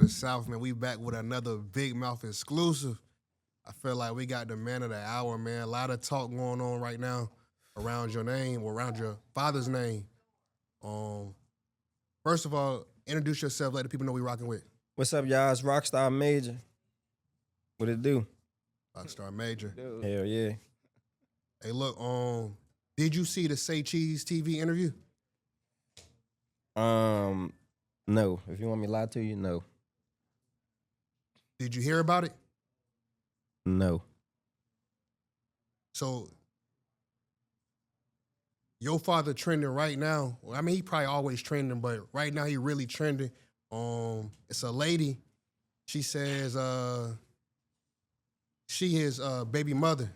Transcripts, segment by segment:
South, man. We back with another Big Mouth exclusive. I feel like we got the man of the hour, man. A lot of talk going on right now around your name or around your father's name. Um, First of all, introduce yourself. Let the people know we rocking with. What's up, y'all? It's Rockstar Major. What it do? Rockstar Major. Hell yeah. Hey, look. Did you see the SayCheese TV interview? No. If you want me to lie to you, no. Did you hear about it? No. So your father trending right now. Well, I mean, he probably always trending, but right now he really trending. It's a lady. She says she is baby mother.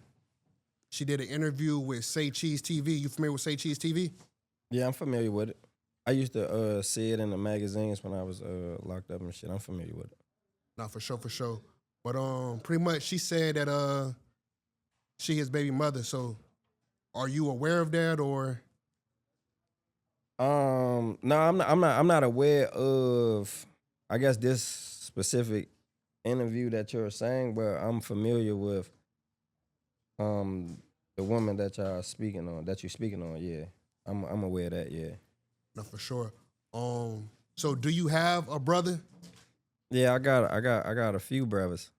She did an interview with SayCheese TV. You familiar with SayCheese TV? Yeah, I'm familiar with it. I used to see it in the magazines when I was locked up and shit. I'm familiar with it. Not for sure, for sure. But pretty much she said that she his baby mother. So are you aware of that or? No, I'm not aware of, I guess, this specific interview that you're saying, but I'm familiar with the woman that you're speaking on. Yeah, I'm aware of that. Yeah. No, for sure. So do you have a brother? Yeah, I got a few brothers.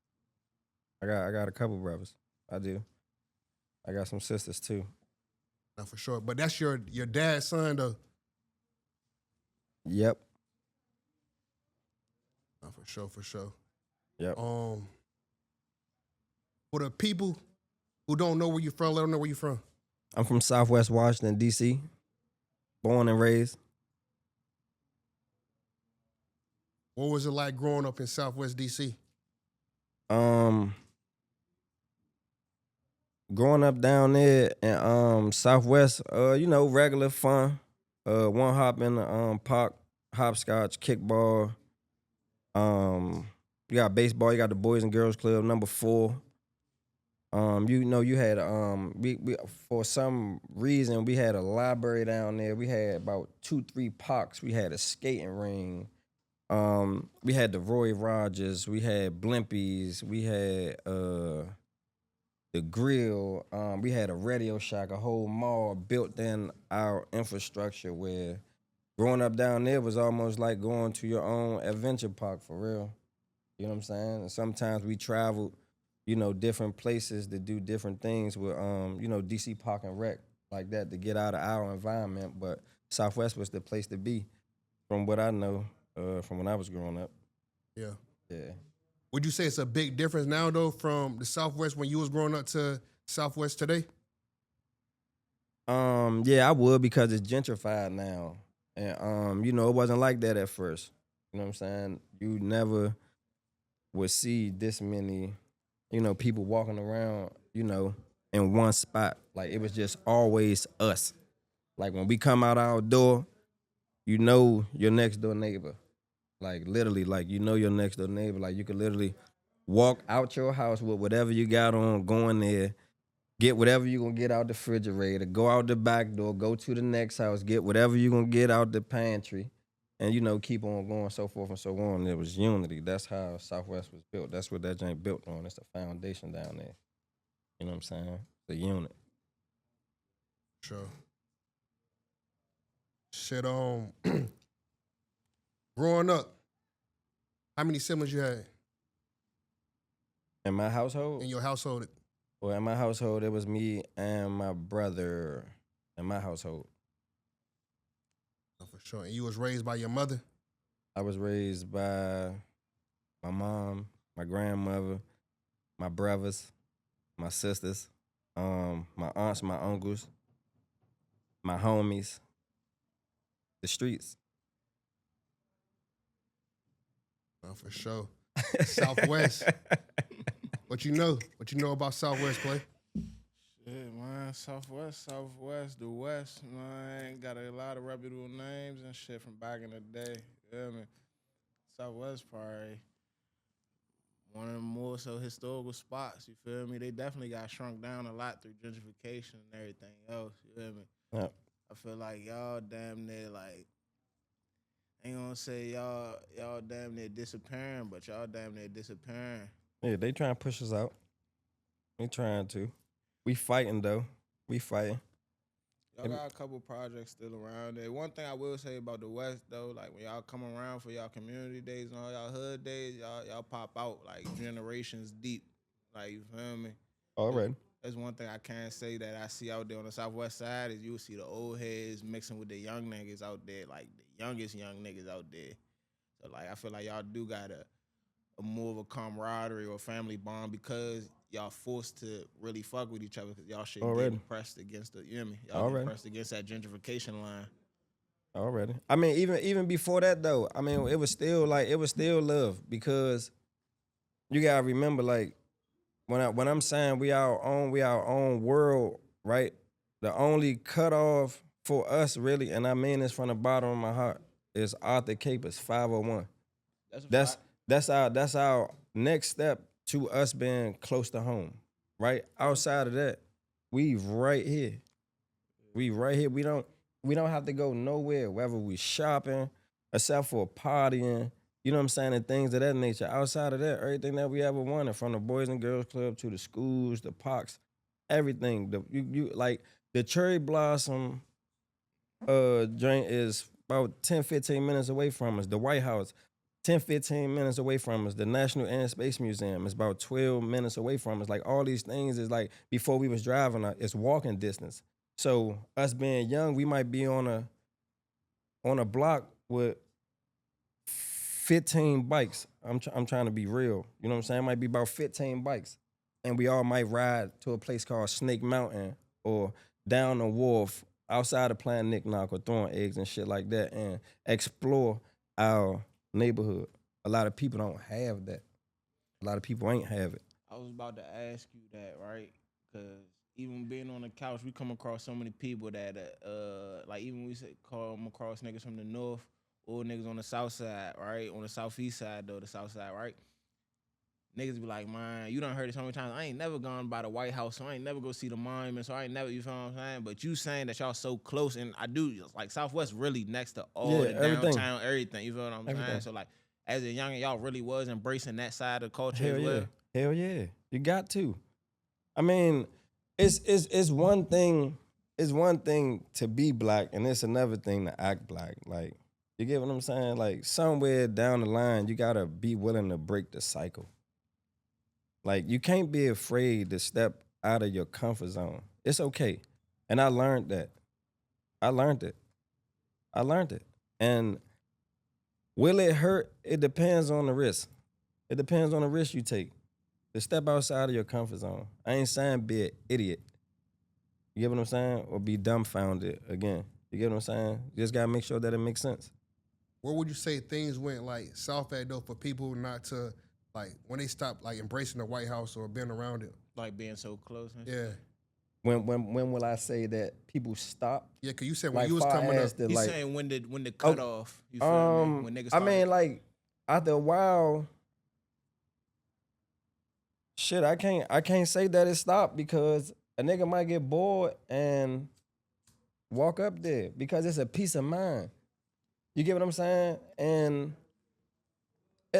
I got a couple brothers. I do. I got some sisters too. No, for sure. But that's your dad's son though. Yep. No, for sure, for sure. Yep. For the people who don't know where you're from, let them know where you're from. I'm from Southwest Washington, D.C. Born and raised. What was it like growing up in Southwest D.C.? Growing up down there in Southwest, regular fun. One hop in the park, hopscotch, kickball. You got baseball, you got the Boys and Girls Club, number 4. You had we for some reason we had a library down there. We had about 2-3 parks. We had a skating ring. We had the Roy Rogers. We had Blimpies. We had the grill. We had a Radio Shack, a whole mall built in our infrastructure. Where growing up down there was almost like going to your own adventure park for real. You know what I'm saying? And sometimes we traveled, different places to do different things with, DC Park and Rec like that to get out of our environment. But Southwest was the place to be, from what I know, from when I was growing up. Yeah. Yeah. Would you say it's a big difference now though from the Southwest when you was growing up to Southwest today? Yeah, I would, because it's gentrified now. And it wasn't like that at first. You know what I'm saying? You never would see this many, people walking around, in one spot. Like, it was just always us. Like, when we come out our door, your next door neighbor. Like, literally, like, your next door neighbor. Like, you could literally walk out your house with whatever you got on, go in there, get whatever you're going to get out the refrigerator, go out the back door, go to the next house, get whatever you're going to get out the pantry, and, keep on going, so forth and so on. It was unity. That's how Southwest was built. That's what that joint built on. It's the foundation down there. You know what I'm saying? The unit. Sure. Shit, growing up, how many siblings you had In my household? in your household? Well, in my household, it was me and my brother in my household. Oh, for sure. And you was raised by your mother? I was raised by my mom, my grandmother, my brothers, my sisters, my aunts, my uncles, my homies, the streets. Oh, for sure. Southwest. What you know? What you know about Southwest, Play? Shit, man, Southwest, the West, man, got a lot of reputable names and shit from back in the day. You feel me? Southwest probably one of the more so historical spots. You feel me? They definitely got shrunk down a lot through gentrification and everything else. You feel me? Yep. I feel like y'all damn near like ain't gonna say y'all damn near disappearing, but y'all damn near disappearing. Yeah, they trying to push us out. They trying to. We fighting though. We fighting. Y'all got a couple projects still around there. One thing I will say about the West though, like when y'all come around for y'all community days and all y'all hood days, y'all pop out like generations deep. Like you feel me? Already. That's one thing I can say that I see out there on the Southwest side is you will see the old heads mixing with the young niggas out there, like the youngest young niggas out there. So like I feel like y'all do got a more of a camaraderie or family bond because y'all forced to really fuck with each other because y'all shit Already. getting pressed against the, you hear me? Y'all Already. getting pressed against that gentrification line. Already. I mean, even before that though, I mean, it was still love because you gotta remember, like, when I'm saying we our own world, right? The only cutoff for us really, and I mean this from the bottom of my heart, is Arthur Capers 501. That's a That's fact. that's our next step to us being close to home, right? Outside of that, we right here. We right here. We don't have to go nowhere, whether we shopping, except for partying, you know what I'm saying, and things of that nature. Outside of that, everything that we ever wanted, from the Boys and Girls Club to the schools, the parks, everything. You like the Cherry Blossom joint is about 10, 15 minutes away from us. The White House, 10, 15 minutes away from us. The National Air and Space Museum is about 12 minutes away from us. Like all these things is like before we was driving, it's walking distance. So us being young, we might be on a block with 15 bikes. I'm trying to be real. You know what I'm saying? It might be about 15 bikes. And we all might ride to a place called Snake Mountain or down the wharf outside of playing knick-knock or throwing eggs and shit like that and explore our neighborhood. A lot of people don't have that. A lot of people ain't have it. I was about to ask you that, right? Because even being on the couch, we come across so many people that, like even we say come across niggas from the north or niggas on the south side, right? On the southeast side though, the south side, right? Niggas be like, man, you done heard it so many times. I ain't never gone by the White House, so I ain't never go see the monument, so I ain't never, you feel what I'm saying? But you saying that y'all so close, and I do, like Southwest really next to all the everything. downtown, everything, you feel what I'm saying? Everything. So like, as a youngin', y'all really was embracing that side of the culture Hell as yeah. well. Hell yeah. You got to. I mean, it's one thing to be black, and it's another thing to act black. Like, you get what I'm saying? Like, somewhere down the line, you gotta be willing to break the cycle. Like, you can't be afraid to step out of your comfort zone. It's okay. And I learned that. I learned it. And will it hurt? It depends on the risk. It depends on the risk you take. To step outside of your comfort zone. I ain't saying be an idiot. You get what I'm saying? Or be dumbfounded again. You get what I'm saying? You just gotta make sure that it makes sense. Where would you say things went like south at though for people not to like when they stopped like embracing the White House or being around it? Like being so close. And Yeah. When will I say that people stop? Yeah, cause you said when Like you was far coming up. as the, He's like, saying when the cutoff, you feel me? When niggas I started. mean, like, after a while, shit, I can't say that it stopped because a nigga might get bored and walk up there because it's a peace of mind. You get what I'm saying? And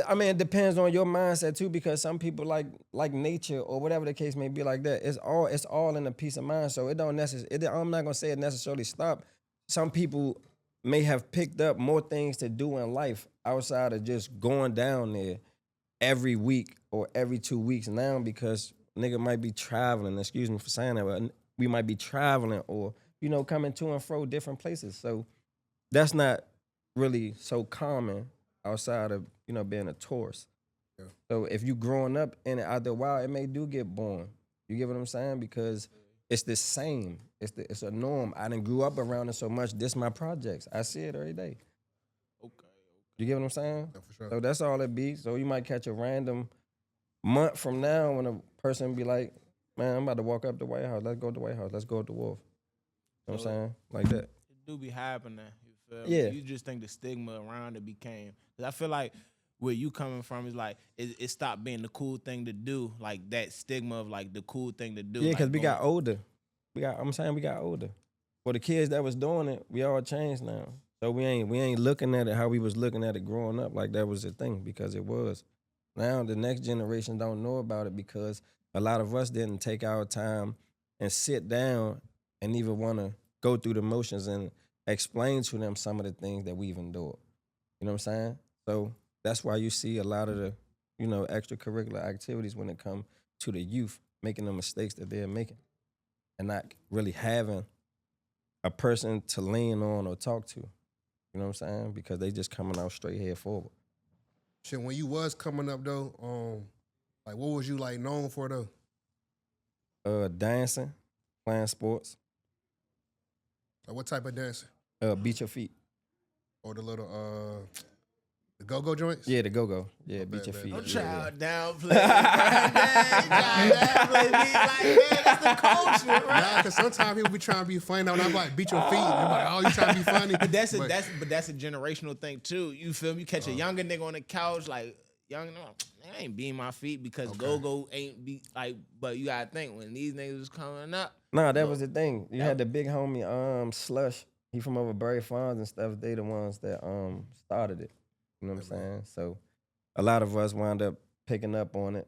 I mean, it depends on your mindset too, because some people like nature or whatever the case may be like that. It's all in the peace of mind. So it don't necessarily. I'm not gonna say it necessarily stopped. Some people may have picked up more things to do in life outside of just going down there every week or every 2 weeks now because nigga might be traveling. Excuse me for saying that, but we might be traveling or coming to and fro different places. So that's not really so common outside of being a tourist. Yeah. So if you growing up in it out there, wow, it may do get boring. You get what I'm saying? Because it's the same. It's a norm. I done grew up around it so much. This my projects. I see it every day. Okay. You get what I'm saying? Yeah, for sure. So that's all it be. So you might catch a random month from now when a person be like, man, I'm about to walk up the White House. Let's go to the White House. Let's go to the Wharf. You know what I'm saying? Like that. It do be happening. You feel Yeah. me? You just think the stigma around it became. Cause I feel like where you coming from is like it stopped being the cool thing to do. Like that stigma of like the cool thing to do. Yeah, because like we got older. We got older. For the kids that was doing it, we all changed now. So we ain't looking at it how we was looking at it growing up like that was a thing because it was. Now the next generation don't know about it because a lot of us didn't take our time and sit down and even want to go through the motions and explain to them some of the things that we've endured. You know what I'm saying? So that's why you see a lot of the, extracurricular activities when it comes to the youth making the mistakes that they're making and not really having a person to lean on or talk to. You know what I'm saying? Because they just coming out straight head forward. Shit, when you was coming up though, like what was you like known for though? Dancing, playing sports, Like what type of dancing? beat your feet. Or the little the go-go joints? Yeah, the go-go. Yeah, Oh, beat bad, your bad, feet. bad. Don't Yeah, try downplay me, like that's the culture, right? Nah, cause sometimes people be trying to be funny. When I'm like, beat your feet. They're like, oh, you trying to be funny? But that's a generational thing too. You feel me? You catch a younger nigga on the couch, like young nigga, I ain't beating my feet because go-go ain't be like. But you gotta think when these niggas was coming up. Nah, that was the thing. You had the big homie, Slush. He from over Berry Farms and stuff. They the ones that started it. You know what I'm saying? So a lot of us wound up picking up on it,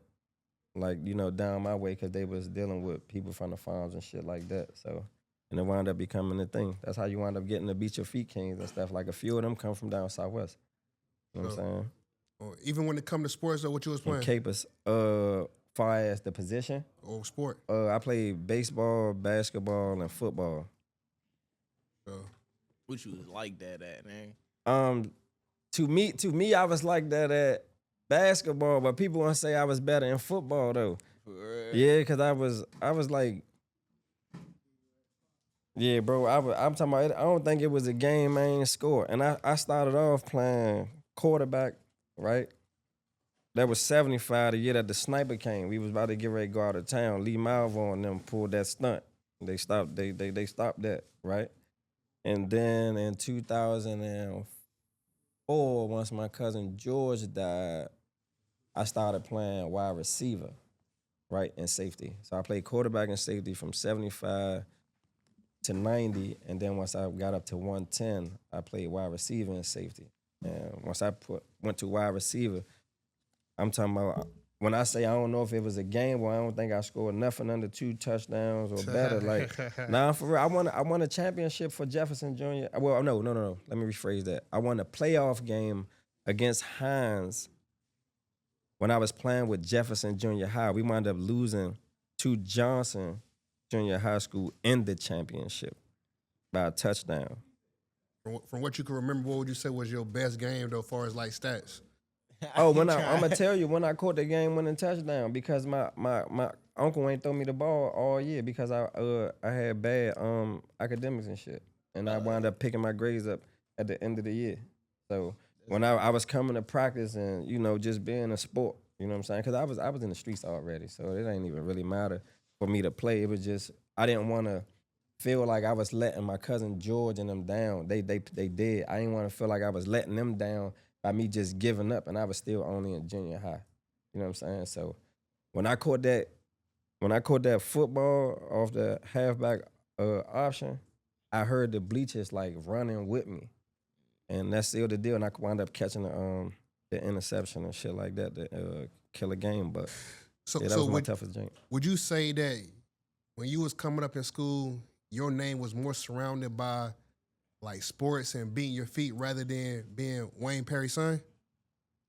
like, down my way because they was dealing with people from the farms and shit like that. So, and it wound up becoming a thing. That's how you wind up getting the Beat Your Feet Kings and stuff. Like a few of them come from down southwest. You know what I'm saying? Even when it come to sports though, what you was And playing? Capers, far as the position, Or sport? I played baseball, basketball, and football. What you was like that at, man? To me, I was like that at basketball, but people want to say I was better in football though. Yeah, cause I was like, yeah, bro. I'm talking about. I don't think it was a game I ain't score, and I started off playing quarterback, right? That was 75 the year that the sniper came. We was about to get ready to go out of town. Lee Malvo and them pulled that stunt. They stopped. They stopped that, right? And then in 2004, once my cousin George died, I started playing wide receiver, right, and safety. So I played quarterback and safety from 75 to 90, and then once I got up to 110, I played wide receiver and safety. And once I went to wide receiver, I'm talking about when I say I don't know if it was a game where I don't think I scored nothing under 2 touchdowns or better. Like, nah, for real, I won a championship for Jefferson Jr. Well, no. Let me rephrase that. I won a playoff game against Hines when I was playing with Jefferson Junior High. We wound up losing to Johnson Junior High School in the championship by a touchdown. From what you can remember, what would you say was your best game though, as far as like stats? Oh, I'm gonna tell you when I caught the game-winning touchdown because my uncle ain't throw me the ball all year because I had bad academics and shit, and I wound up picking my grades up at the end of the year. So when I was coming to practice and just being a sport, you know what I'm saying? Because I was in the streets already, so it ain't even really matter for me to play. It was just I didn't want to feel like I was letting my cousin George and them down. They did. I didn't want to feel like I was letting them down by me just giving up, and I was still only in junior high. You know what I'm saying? So when I caught that football off the halfback option, I heard the bleachers like running with me, and that's still the deal. And I wound up catching the interception and shit like that to kill a game. But that was my toughest game. Would you say that when you was coming up in school, your name was more surrounded by like sports and beating your feet rather than being Wayne Perry's son?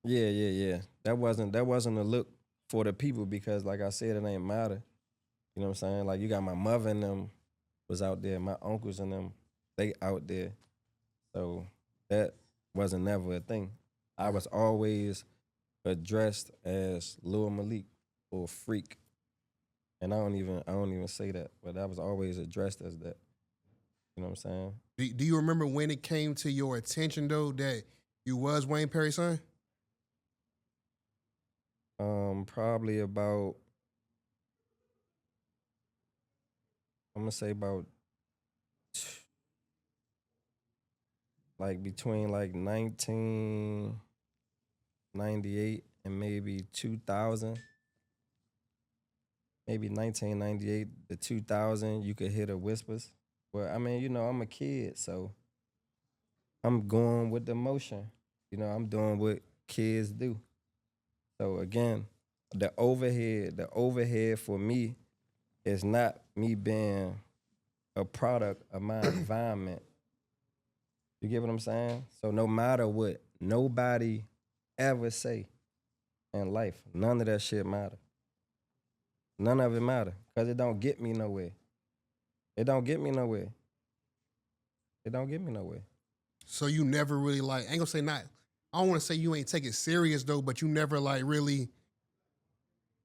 Yeah. That wasn't a look for the people because, like I said, it ain't matter. You know what I'm saying? Like you got my mother and them was out there, my uncles and them, they out there. So that wasn't never a thing. I was always addressed as Lil Malik or Freak. And I don't even say that, but I was always addressed as that. You know what I'm saying? Do you remember when it came to your attention though that you was Wayne Perry's son? Probably about, I'm gonna say about like between like 1998 and maybe 2000. Maybe 1998 to 2000, you could hear the whispers. But I mean, I'm a kid, so I'm going with the motion. You know, I'm doing what kids do. So again, the overhead for me is not me being a product of my environment. You get what I'm saying? So no matter what nobody ever say in life, none of that shit matter. None of it matter because it don't get me nowhere. It don't get me nowhere. It don't get me nowhere. So you never really like, I ain't gonna say not, I don't wanna say you ain't take it serious though, but you never like really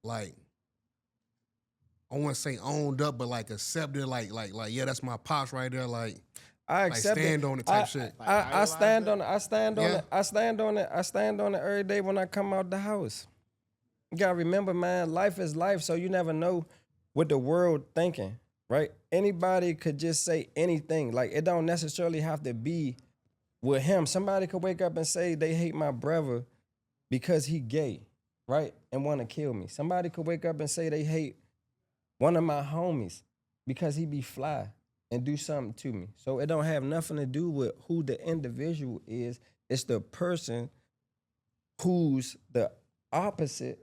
like, I wanna say owned up, but like accepted, yeah, that's my pops right there, like I accept it. stand on it type shit. I stand on it. I stand on Yeah. it. I stand on it. I stand on it every day when I come out the house. You gotta remember, man, life is life, so you never know what the world thinking, right? Anybody could just say anything. Like it don't necessarily have to be with him. Somebody could wake up and say they hate my brother because he gay, right? And want to kill me. Somebody could wake up and say they hate one of my homies because he be fly and do something to me. So it don't have nothing to do with who the individual is. It's the person who's the opposite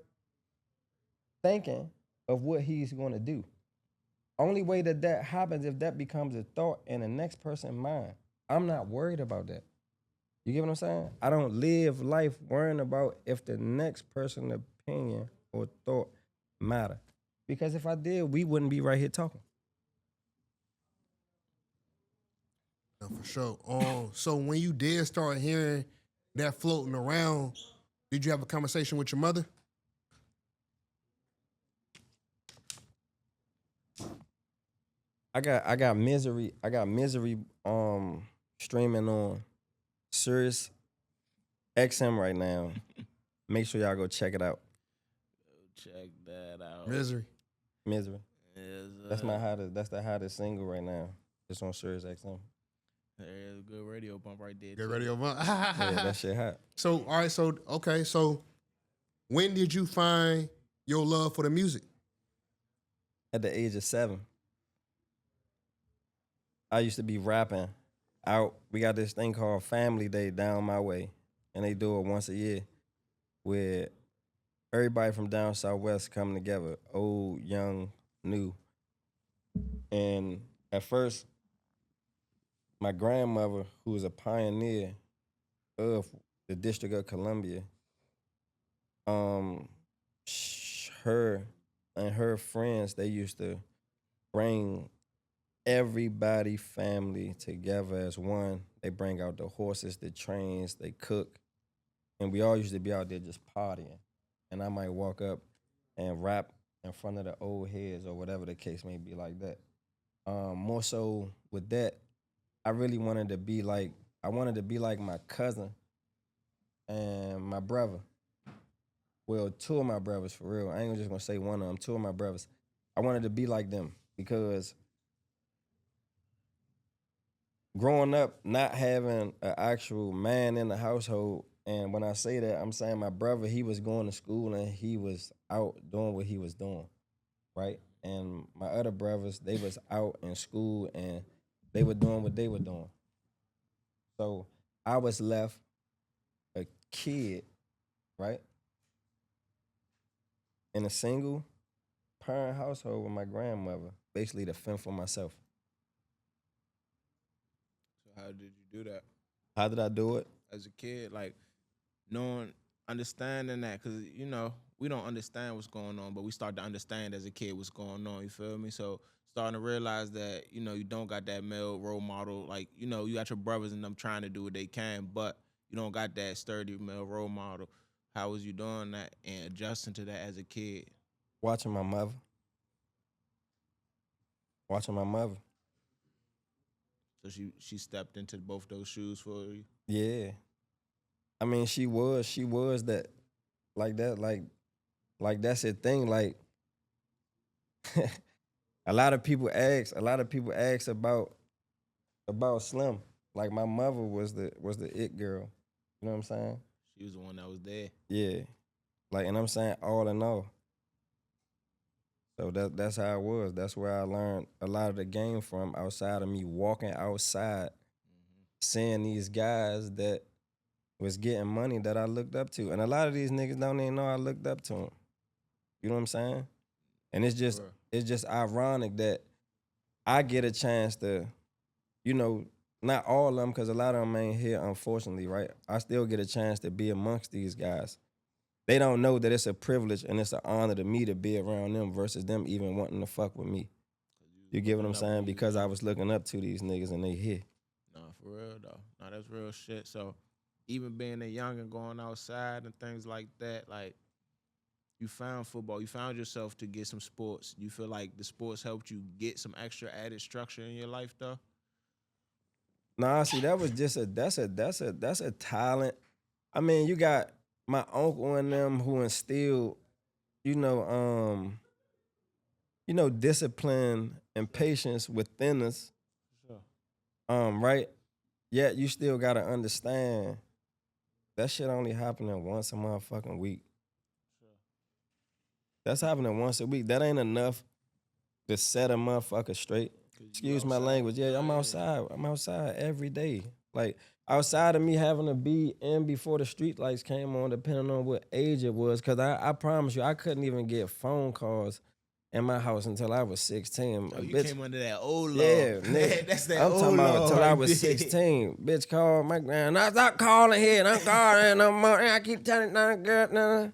thinking of what he's going to do. Only way that happens if that becomes a thought in the next person's mind. I'm not worried about that. You get what I'm saying? I don't live life worrying about if the next person's opinion or thought matter. Because if I did, we wouldn't be right here talking. Yeah, for sure. So when you did start hearing that floating around, did you have a conversation with your mother? I got misery streaming on Sirius XM right now. Make sure y'all go check it out. Check that out. Misery. Misery. Yes, That's the hottest single right now. It's on Sirius XM. There's a good radio bump right there. Get too. ready over. Yeah, that shit hot. So, all right, so when did you find your love for the music? At the age of 7. I used to be rapping out. We got this thing called Family Day down my way, and they do it once a year where everybody from down southwest come together, old, young, new. And at first, my grandmother, who was a pioneer of the District of Columbia, her and her friends, they used to bring everybody family together as one. They bring out the horses, the trains, they cook. And we all used to be out there just partying. And I might walk up and rap in front of the old heads or whatever the case may be like that. More so with that, I really wanted to be like, my cousin and my brother. Well, 2 of my brothers for real. I ain't just gonna say one of them, 2 of my brothers. I wanted to be like them because growing up, not having an actual man in the household, and when I say that, I'm saying my brother, he was going to school and he was out doing what he was doing, right? And my other brothers, they was out in school and they were doing what they were doing. So I was left a kid, right? In a single parent household with my grandmother, basically to fend for myself. So how did you do that How did I do it? as a kid? Like understanding that, because we don't understand what's going on, but we start to understand as a kid what's going on. You feel me? So starting to realize that you don't got that male role model. Like you got your brothers and them trying to do what they can, but you don't got that sturdy male role model. How was you doing that and adjusting to that as a kid? Watching my mother. So she stepped into both those shoes for you. Yeah. I mean, she was that, like that's the thing. Like, a lot of people ask about Slim. Like my mother was the it girl. You know what I'm saying? She was the one that was there. Yeah. Like, and I'm saying all in all. So that's how it was. That's where I learned a lot of the game from, outside of me walking outside seeing these guys that was getting money that I looked up to. And a lot of these niggas don't even know I looked up to them. You know what I'm saying? And it's just ironic that I get a chance to, you know, not all of them, because a lot of them ain't here, unfortunately, right? I still get a chance to be amongst these guys. They don't know that it's a privilege and it's an honor to me to be around them versus them even wanting to fuck with me. You get what I'm saying? Because I was looking up to these niggas and they here. Nah, for real though. Nah, that's real shit. So even being a young and going outside and things like that, like you found football, you found yourself to get some sports. You feel like the sports helped you get some extra added structure in your life though? Nah, see, that was just that's a talent. I mean, you got my uncle and them who instilled, you know, discipline and patience within us. Sure. Right? Yet you still gotta understand that shit only happening once a motherfucking week. That's happening once a week. That ain't enough to set a motherfucker straight. Excuse my language. Yeah, I'm outside. I'm outside every day. Like, outside of me having to be in before the street lights came on, depending on what age it was. Because I promise you, I couldn't even get phone calls in my house until I was 16. Oh, you came under that old law. Yeah, nigga. That's that I'm old talking about law until I right was there. 16. Bitch called my grand. I stop calling here. I'm calling no more. I keep telling that girl. Nah.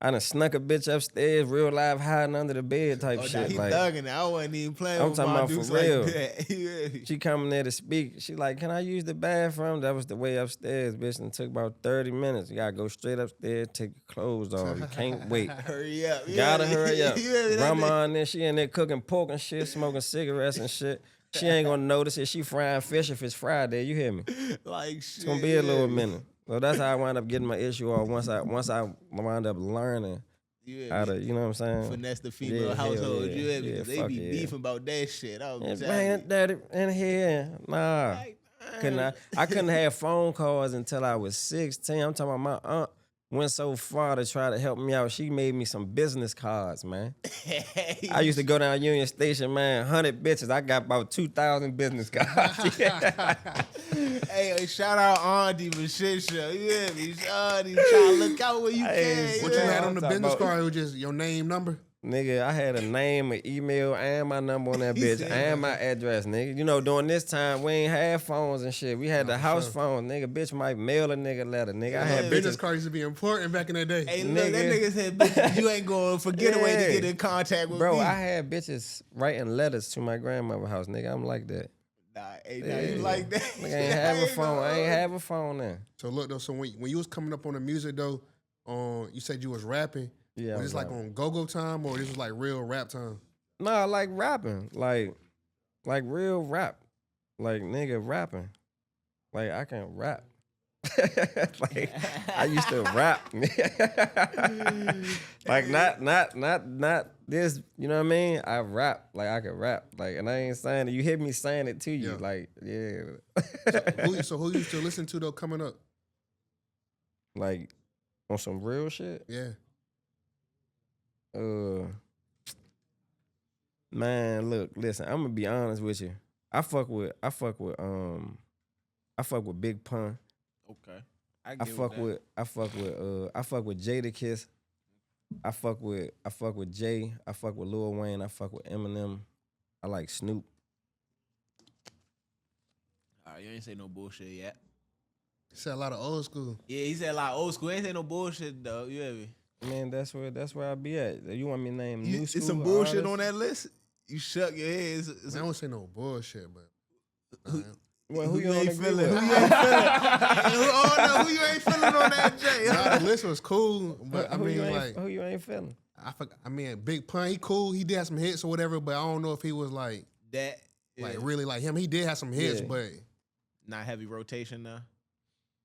I done snuck a bitch upstairs, real life hiding under the bed type Oh, shit. he Like, thugging it. I wasn't even playing I'm with talking my about for dudes real. like that. Yeah. She coming there to speak. She like, can I use the bathroom? That was the way upstairs, bitch. And it took about 30 minutes. You gotta go straight upstairs, take your clothes off. You can't wait. Hurry up. Gotta hurry up. Yeah, Grandma in there, she in there cooking pork and shit, smoking cigarettes and shit. She ain't gonna notice it. She frying fish if it's Friday. You hear me? like shit. It's gonna be a little minute. So that's how I wound up getting my issue off once I wound up learning how to, you know what I'm saying? Finesse the female Yeah, hell household. yeah. You hear me? Yeah, Because they fuck be yeah. beefing about that shit. I was Yeah, telling man, you. daddy in here. Nah. Like, I couldn't have phone calls until I was 16. I'm talking about my aunt went so far to try to help me out. She made me some business cards, man. I used to go down Union Station, man, 100 bitches. I got about 2,000 business cards. Hey, shout out Auntie for shit show. You hear me? Auntie, try to look out where you Hey, can. What you yeah. had on the I'm talking business about- card? It was just your name, number. Nigga, I had a name, an email, and my number on that He bitch, said and my address, nigga. You know, during this time, we ain't had phones and shit. We had the for house sure. phone, nigga. Bitch might mail a nigga letter, nigga. I had Business bitches. card used to be important back in that day. Hey, look, that Nigga. nigga said, bitch, you ain't going to forget a way to Yeah. get in contact with Bro, me. I had bitches writing letters to my grandmother's house, nigga. I'm like that. Nah, you like that? Nigga ain't have a phone. I ain't have a phone then. So look though, so when you was coming up on the music though, you said you was rapping. Yeah, I Was was this like rapping. on go-go time or this was like real rap time? Nah, like rapping. Like real rap. Like nigga rapping. Like I can rap. Like I used to rap. Like not this, you know what I mean? I rap. Like I can rap. Like, and I ain't saying it. You hear me saying it to you. Yeah. Like, yeah. So who you used to listen to though coming up? Like on some real shit. Yeah. Man, look, listen, I'm gonna be honest with you. I fuck with Big Pun. Okay. I fuck with Jadakiss. I fuck with Jay. I fuck with Lil Wayne. I fuck with Eminem. I like Snoop. All right, you ain't say no bullshit yet. He said a lot of old school. Yeah, he said like old school. Ain't say no bullshit though. You hear me? Man, that's where I be at. You want me to name new school? It's some bullshit artists? on that list. You shook your head. I don't say no bullshit, but Well, who you ain't don't agree feeling? with? Who you ain't feeling? Oh no, who you ain't feeling on that J? nah, the list was cool. But I Who you mean, ain't- like, who you ain't feeling? I mean, Big Pun, he cool. He did have some hits or whatever, but I don't know if he was like That yeah. really like him. He did have some hits, Yeah. but Not heavy rotation now.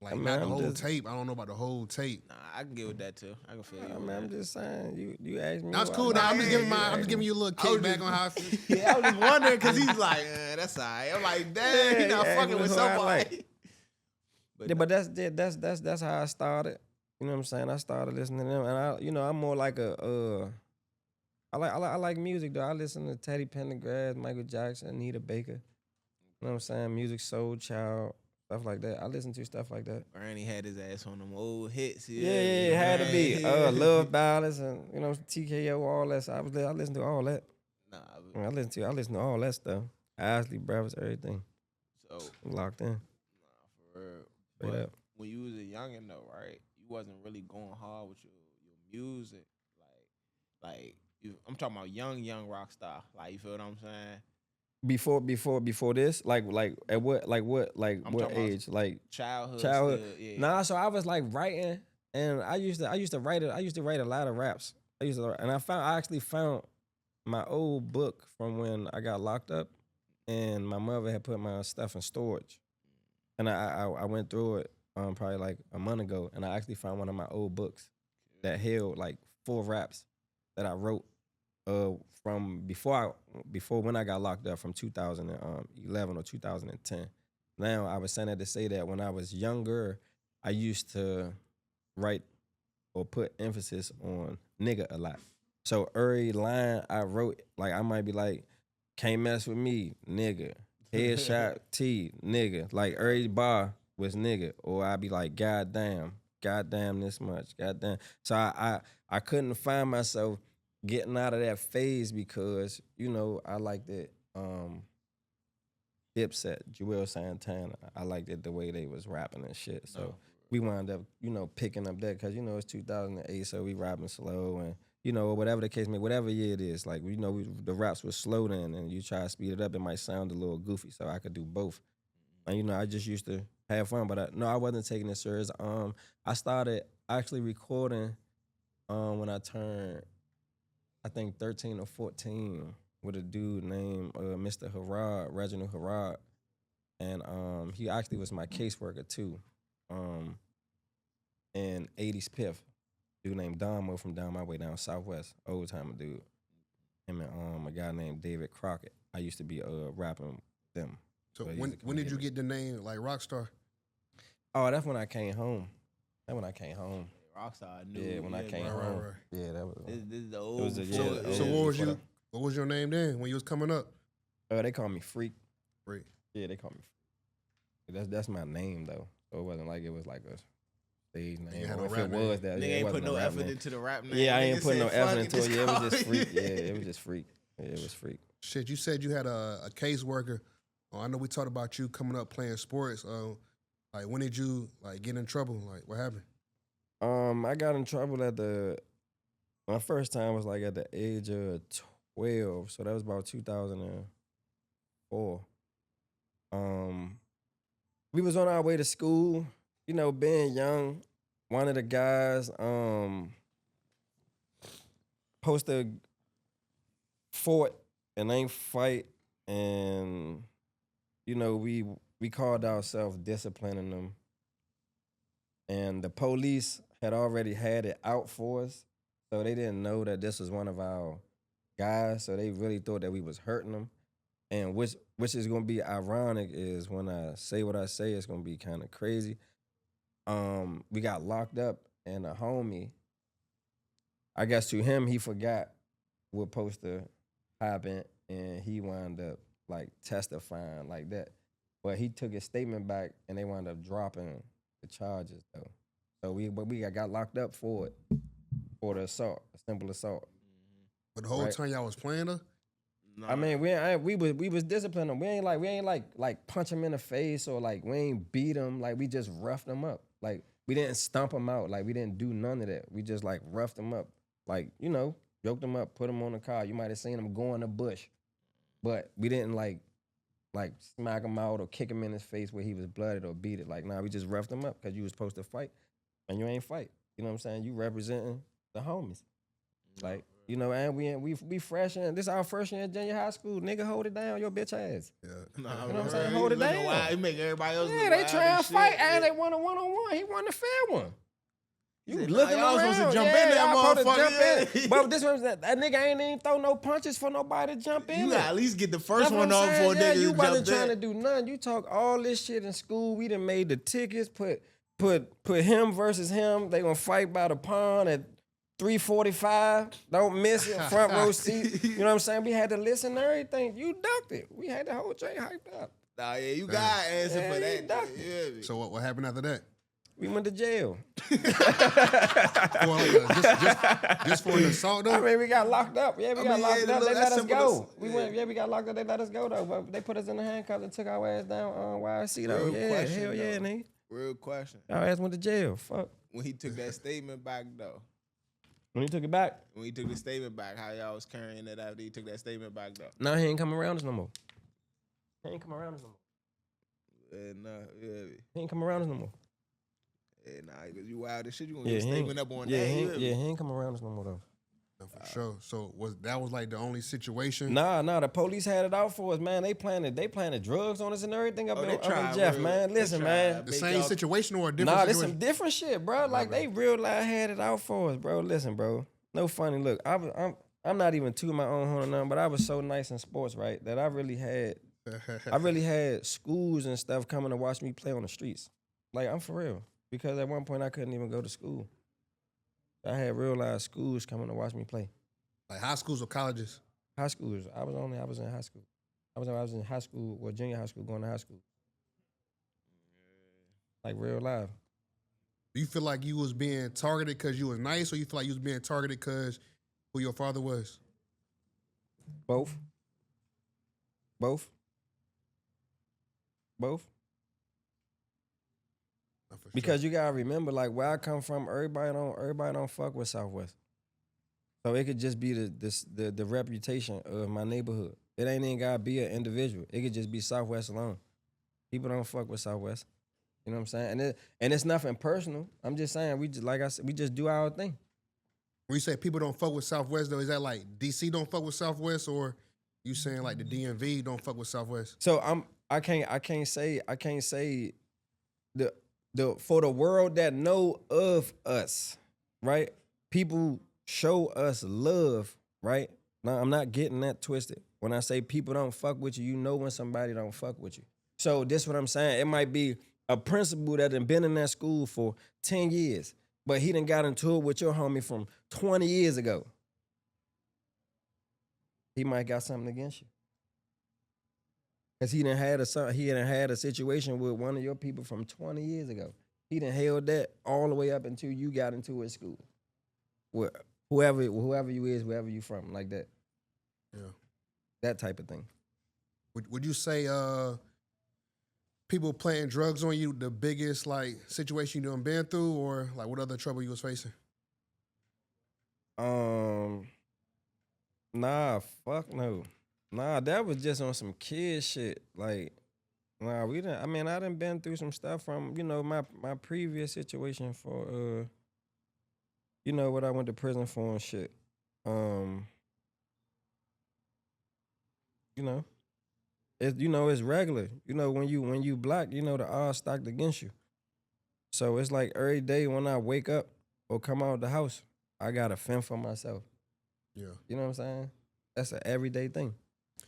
like I mean, not the I'm whole just- tape. I don't know about the whole tape. Nah, I can get with that too. I can feel you. I on mean, I'm that. just saying. You asked me. That's what I cool. like. Now I'm just giving Yeah, I'm just giving you a little I was kickback just- on how I feel. Yeah, I was just wondering because he's like, that's all right. I'm like, damn, he Yeah, not yeah, fucking with who I somebody. like. Yeah, but that's how I started. You know what I'm saying? I started listening to them, and I'm more like I like music though. I listen to Teddy Pendergrass, Michael Jackson, Anita Baker. You know what I'm saying? Music Soul Child, stuff like that. I listen to stuff like that. Bernie had his ass on them old hits. Yeah, it had to be. Love Ballads and TKO, all that. So I listened to all that. Nah, I listen to all that stuff. Isley Brothers, everything. so Locked in. for real. Straight But up. when you was a youngin' though, right? You wasn't really going hard with your music, I'm talking about young Rockstar. Like, you feel what I'm saying? Before this, like at what I'm what talking age? Like Childhood. childhood. Still, yeah. Nah, so I was like writing, and I used to write it. I used to write a lot of raps. I actually found my old book from when I got locked up, and my mother had put my stuff in storage, and I went through it probably like a month ago, and I actually found one of my old books that held like 4 raps that I wrote from before when I got locked up from 2011 or 2010. Now I was saying that to say that when I was younger, I used to write or put emphasis on nigga a lot. So every line I wrote, like I might be like, can't mess with me, nigga. Headshot T, nigga. Like every bar was nigga. Or I'd be like, goddamn this much, goddamn. So I couldn't find myself getting out of that phase because, I liked it. Dipset, Joel Santana, I liked it the way they was rapping and shit. So we wound up, picking up that because, it's 2008, so we rapping slow and, whatever the case may, whatever year it is, like, the raps were slow then and you try to speed it up, it might sound a little goofy, so I could do both. And, I just used to have fun, but I wasn't taking it serious. I started actually recording when I turned, I think 13 or 14 with a dude named Mr. Harrod, Reginald Harrod. And he actually was my caseworker too. And 80s Piff, dude named Domo from down my way down Southwest, old timer dude. Him and a guy named David Crockett. I used to be rapping with them. So when did you get the name like Rockstar? Oh, that's when I came home. Rockstar knew. Yeah, when I came home. Right. Yeah, that was. This is the It old. was So what was your name then when you was coming up? They call me Freak. Freak. Yeah, they call me Freak. That's my name though. So it wasn't like it was like a stage name. You had Or no if rap it name. was that, Nigga it ain't wasn't put a no rap effort name. into the rap name. Yeah, I ain't Nigga put no said, effort "Fuck into it. Yeah, it just was just call me." Freak. Yeah, it was just Freak. Yeah, it was Freak. Shit, you said you had a caseworker. Oh, I know we talked about you coming up playing sports. Like when did you like get in trouble? Like what happened? I got in trouble my first time was like at the age of 12, so that was about 2004. We was on our way to school, being young. One of the guys supposed to fought and ain't fight, and we called ourselves disciplining them, and the police had already had it out for us, so they didn't know that this was one of our guys, so they really thought that we was hurting them. And which is gonna be ironic is when I say what I say, it's gonna be kind of crazy. We got locked up, and a homie, I guess to him, he forgot what supposed to happen, and he wound up like testifying like that. But he took his statement back, and they wound up dropping the charges though. So we got locked up for it, for the assault, a simple assault. But the whole Right. time y'all was playing her? Nah. I mean, we was disciplining them. We ain't like punch him in the face or like we ain't beat him. Like we just roughed him up. Like we didn't stomp him out. Like we didn't do none of that. We just like roughed him up. Like yoked him up, put him on the car. You might have seen him go in the bush, but we didn't like smack him out or kick him in his face where he was blooded or beat it. Like nah, we just roughed him up because you was supposed to fight and you ain't fight. You know what I'm saying? You representing the homies. Like. And we fresh in. This our first year in junior high school. Nigga, hold it down, your bitch ass. Yeah. Nah, You know what I'm saying? he Hold it looking down. wild. He make everybody else Yeah, look they wild try and and shit. fight, and Yeah. they won a one-on-one. He won the fair one. You said, nah, looking y'all around. supposed to jump in yeah, that y'all supposed to motherfucker. jump in. But this one, that nigga ain't even throw no punches for nobody to jump in. You there. gotta at least get the That's first what one I'm off saying. before Yeah, niggas you wasn't jump trying to in. do nothing. You talk all this shit in school. We done made the tickets. Put him versus him. They gonna fight by the pond at 3:45. Don't miss it. Front row seat. You know what I'm saying? We had to listen to everything. You ducked it. We had the whole train hyped up. Nah, yeah, you Damn. got to answer Yeah, for he that. ducked You hear me? So what happened after that? We went to jail. For like just for an assault though? I mean, we got locked up. Yeah, we got locked up. They let us go. We got locked up. They let us go though. But they put us in the handcuffs and took our ass down on YC though. Real Yeah, question, hell yeah, though. nigga. Real question. Our ass went to jail. Fuck. When he took that statement back, though. When he took it back, When he took the statement back, how y'all was carrying it after he took that statement back, though. now he ain't coming around us no more. He ain't coming around us no more. He ain't coming around us no more. Yeah, nah, because you wild as shit. You gonna Yeah, get a he ain't- statement up on Yeah, that. he you ain't, hear yeah, me? he ain't coming around us no more though. No, for sure. So that was like the only situation? Nah, the police had it out for us, man. They planted drugs on us and everything up Oh, in, they up in tried Jeff, real- man. they Listen, tried. man. The Make same y'all- situation or a different Nah, this situation? some different shit, bro. Like they real life had it out for us, bro. Listen, bro. No funny. Look, I'm not even to my own horn or nothing, but I was so nice in sports, right? That I really had schools and stuff coming to watch me play on the streets. Like I'm for real. Because at one point I couldn't even go to school. I had real life schools coming to watch me play. Like high schools or colleges? High schools. I was in high school. I was in high school, or junior high school, going to high school. Like real life. Do you feel like you was being targeted because you was nice, or you feel like you was being targeted because who your father was? Both. No, for Because sure. you gotta remember, like where I come from, everybody don't fuck with Southwest. So it could just be the reputation of my neighborhood. It ain't even gotta be an individual. It could just be Southwest alone. People don't fuck with Southwest. You know what I'm saying? And it's nothing personal. I'm just saying we just like I said, we just do our thing. When you say people don't fuck with Southwest though, is that like DC don't fuck with Southwest, or you saying like the DMV don't fuck with Southwest? So I can't say the for the world that know of us, right? People show us love, right? Now I'm not getting that twisted. When I say people don't fuck with you, you know when somebody don't fuck with you. So this what I'm saying. It might be a principal that done been in that school for 10 years, but he done got into it with your homie from 20 years ago. He might got something against you. Cause he done had a situation with one of your people from 20 years ago. He done held that all the way up until you got into his school. With whoever you is, wherever you from, like that. Yeah. That type of thing. Would you say people planting drugs on you the biggest like situation you done been through, or like what other trouble you was facing? Nah, fuck no. Nah, that was just on some kid shit. Like, nah, we didn't. I mean, I done been through some stuff from, my previous situation for, what I went to prison for and shit. It's regular. When you black, the odds stacked against you. So it's like every day when I wake up or come out of the house, I gotta fend for myself. Yeah. You know what I'm saying? That's an everyday thing.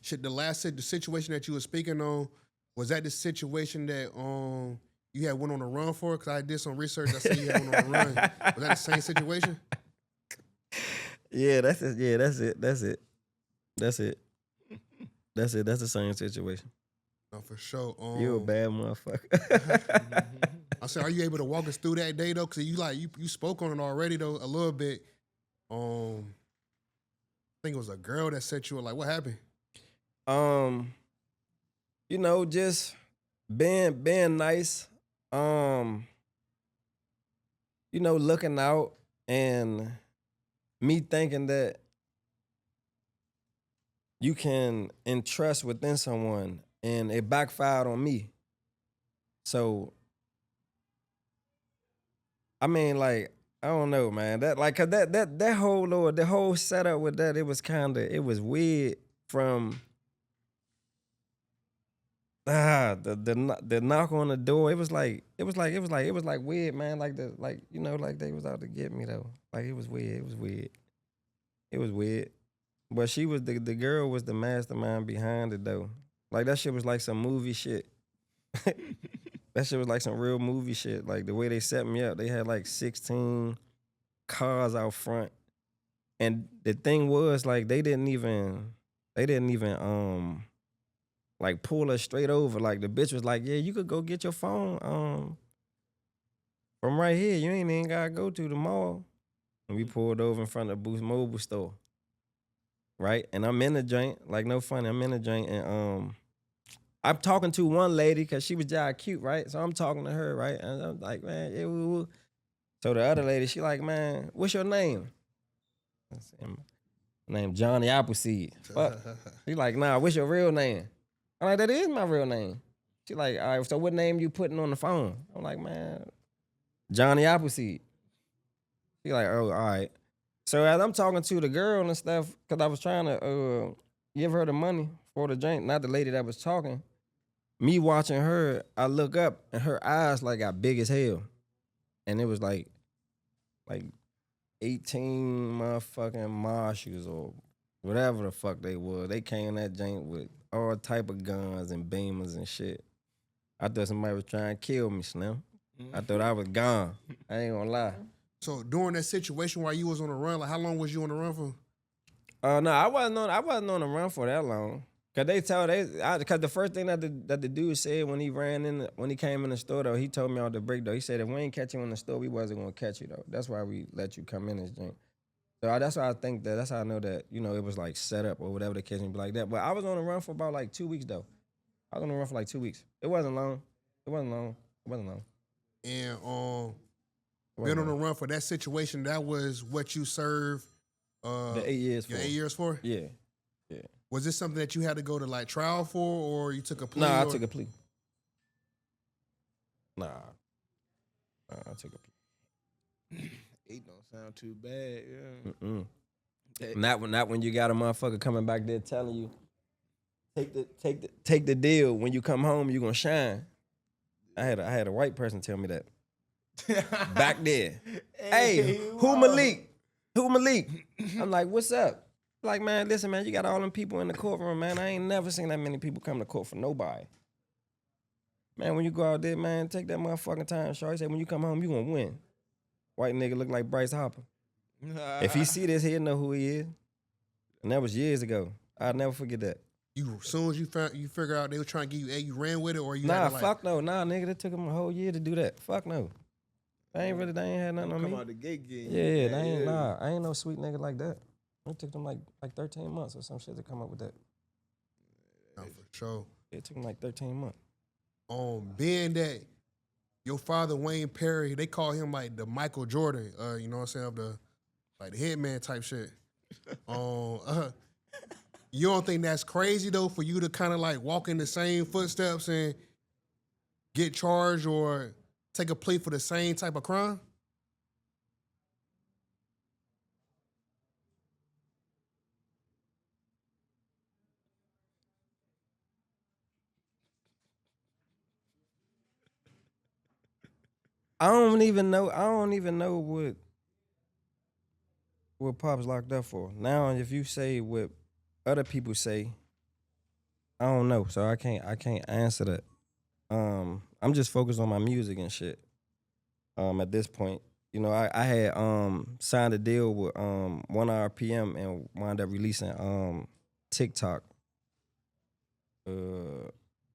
Shit, the situation that you were speaking on, was that the situation that you had went on a run for? Because I did some research. I said you had went on a run. Was that the same situation? Yeah, that's it. Yeah, that's it. That's it. That's the same situation. No, for sure. You a bad motherfucker. I said, are you able to walk us through that day though? Because you spoke on it already though a little bit. I think it was a girl that set you up. Like, what happened? Just being nice. Looking out and me thinking that you can entrust within someone, and it backfired on me. So, I mean, like, I don't know, man. That like, 'cause the whole setup with that, it was weird from the knock on the door. It was like weird, man. Like they was out to get me though. Like it was weird. But she was the girl was the mastermind behind it though. Like that shit was like some movie shit. That shit was like some real movie shit. Like the way they set me up, they had like 16 cars out front. And the thing was like they didn't even like pull her straight over. Like the bitch was like, yeah, you could go get your phone from right here. You ain't even gotta go to the mall. And we pulled over in front of the Boost Mobile store. Right? And I'm in the joint, like no funny, I'm in the joint and I'm talking to one lady because she was just cute, right? So I'm talking to her, right? And I'm like, man, yeah, woo, woo. So the other lady, she like, man, what's your name? I said, my name Johnny Appleseed. Fuck. She like, nah, what's your real name? I'm like, that is my real name. She like, all right, so what name you putting on the phone? I'm like, man, Johnny Appleseed. She like, oh, all right. So as I'm talking to the girl and stuff, because I was trying to give her the money for the drink, not the lady that was talking, me watching her, I look up and her eyes like got big as hell. And it was like 18 motherfucking Marshalls or whatever the fuck they were. They came in that joint with all type of guns and beamers and shit. I thought somebody was trying to kill me, Slim. I thought I was gone. I ain't gonna lie. So during that situation while you was on the run, like how long was you on the run for? No, I wasn't on the run for that long. Cause cause the first thing that the dude said when he came in the store though, he told me on the break though, he said if we ain't catch you in the store, we wasn't gonna catch you though. That's why we let you come in this joint. So that's why I think that's how I know that, you know, it was like set up or whatever the case may be like that. But I was on the run for about like 2 weeks though. I was on the run for like 2 weeks. It wasn't long. And being on the run for that situation, that was what you served the 8 years for. Your 8 years for? Yeah. Was this something that you had to go to like trial for, or you took a plea? Nah, I took a plea. Nah, I took a plea. 8 don't sound too bad. Yeah. Not when you got a motherfucker coming back there telling you, take the deal. When you come home, you gonna shine. I had a white person tell me that back there. Hey, who Malik? Who Malik? I'm like, what's up? Like, man, listen, man, you got all them people in the courtroom, man. I ain't never seen that many people come to court for nobody. Man, when you go out there, man, take that motherfucking time. Shorty said, when you come home, you gonna win. White nigga look like Bryce Hopper. If he see this, he'll know who he is. And that was years ago. I'll never forget that. You, as soon as you figure out they were trying to give you A, you ran with it, or you Nah, had to, like, fuck no. Nah, nigga, it took him a whole year to do that. Fuck no. They ain't had nothing on me. Come out the gate game. Nah, I ain't no sweet nigga like that. It took them like 13 months or some shit to come up with that. No, for sure. It took them like 13 months. Being that your father Wayne Perry, they call him like the Michael Jordan, you know what I'm saying, of the like the hitman type shit. You don't think that's crazy though for you to kind of like walk in the same footsteps and get charged or take a plea for the same type of crime? I don't even know what Pop's locked up for. Now, if you say what other people say, I don't know. So I can't answer that. I'm just focused on my music and shit. At this point, you know, I had signed a deal with 1 RPM and wound up releasing TikTok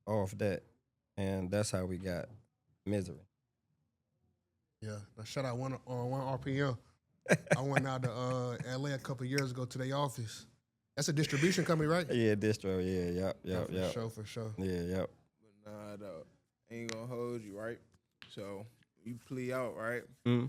off that, and that's how we got Misery. Yeah, now shout out 1 RPM. I went out to LA a couple years ago to their office. That's a distribution company, right? Yeah, distro. Yeah, yep. For sure. Yeah, yep. But nah, though, ain't gonna hold you, right? So you plea out, right? Mm-hmm.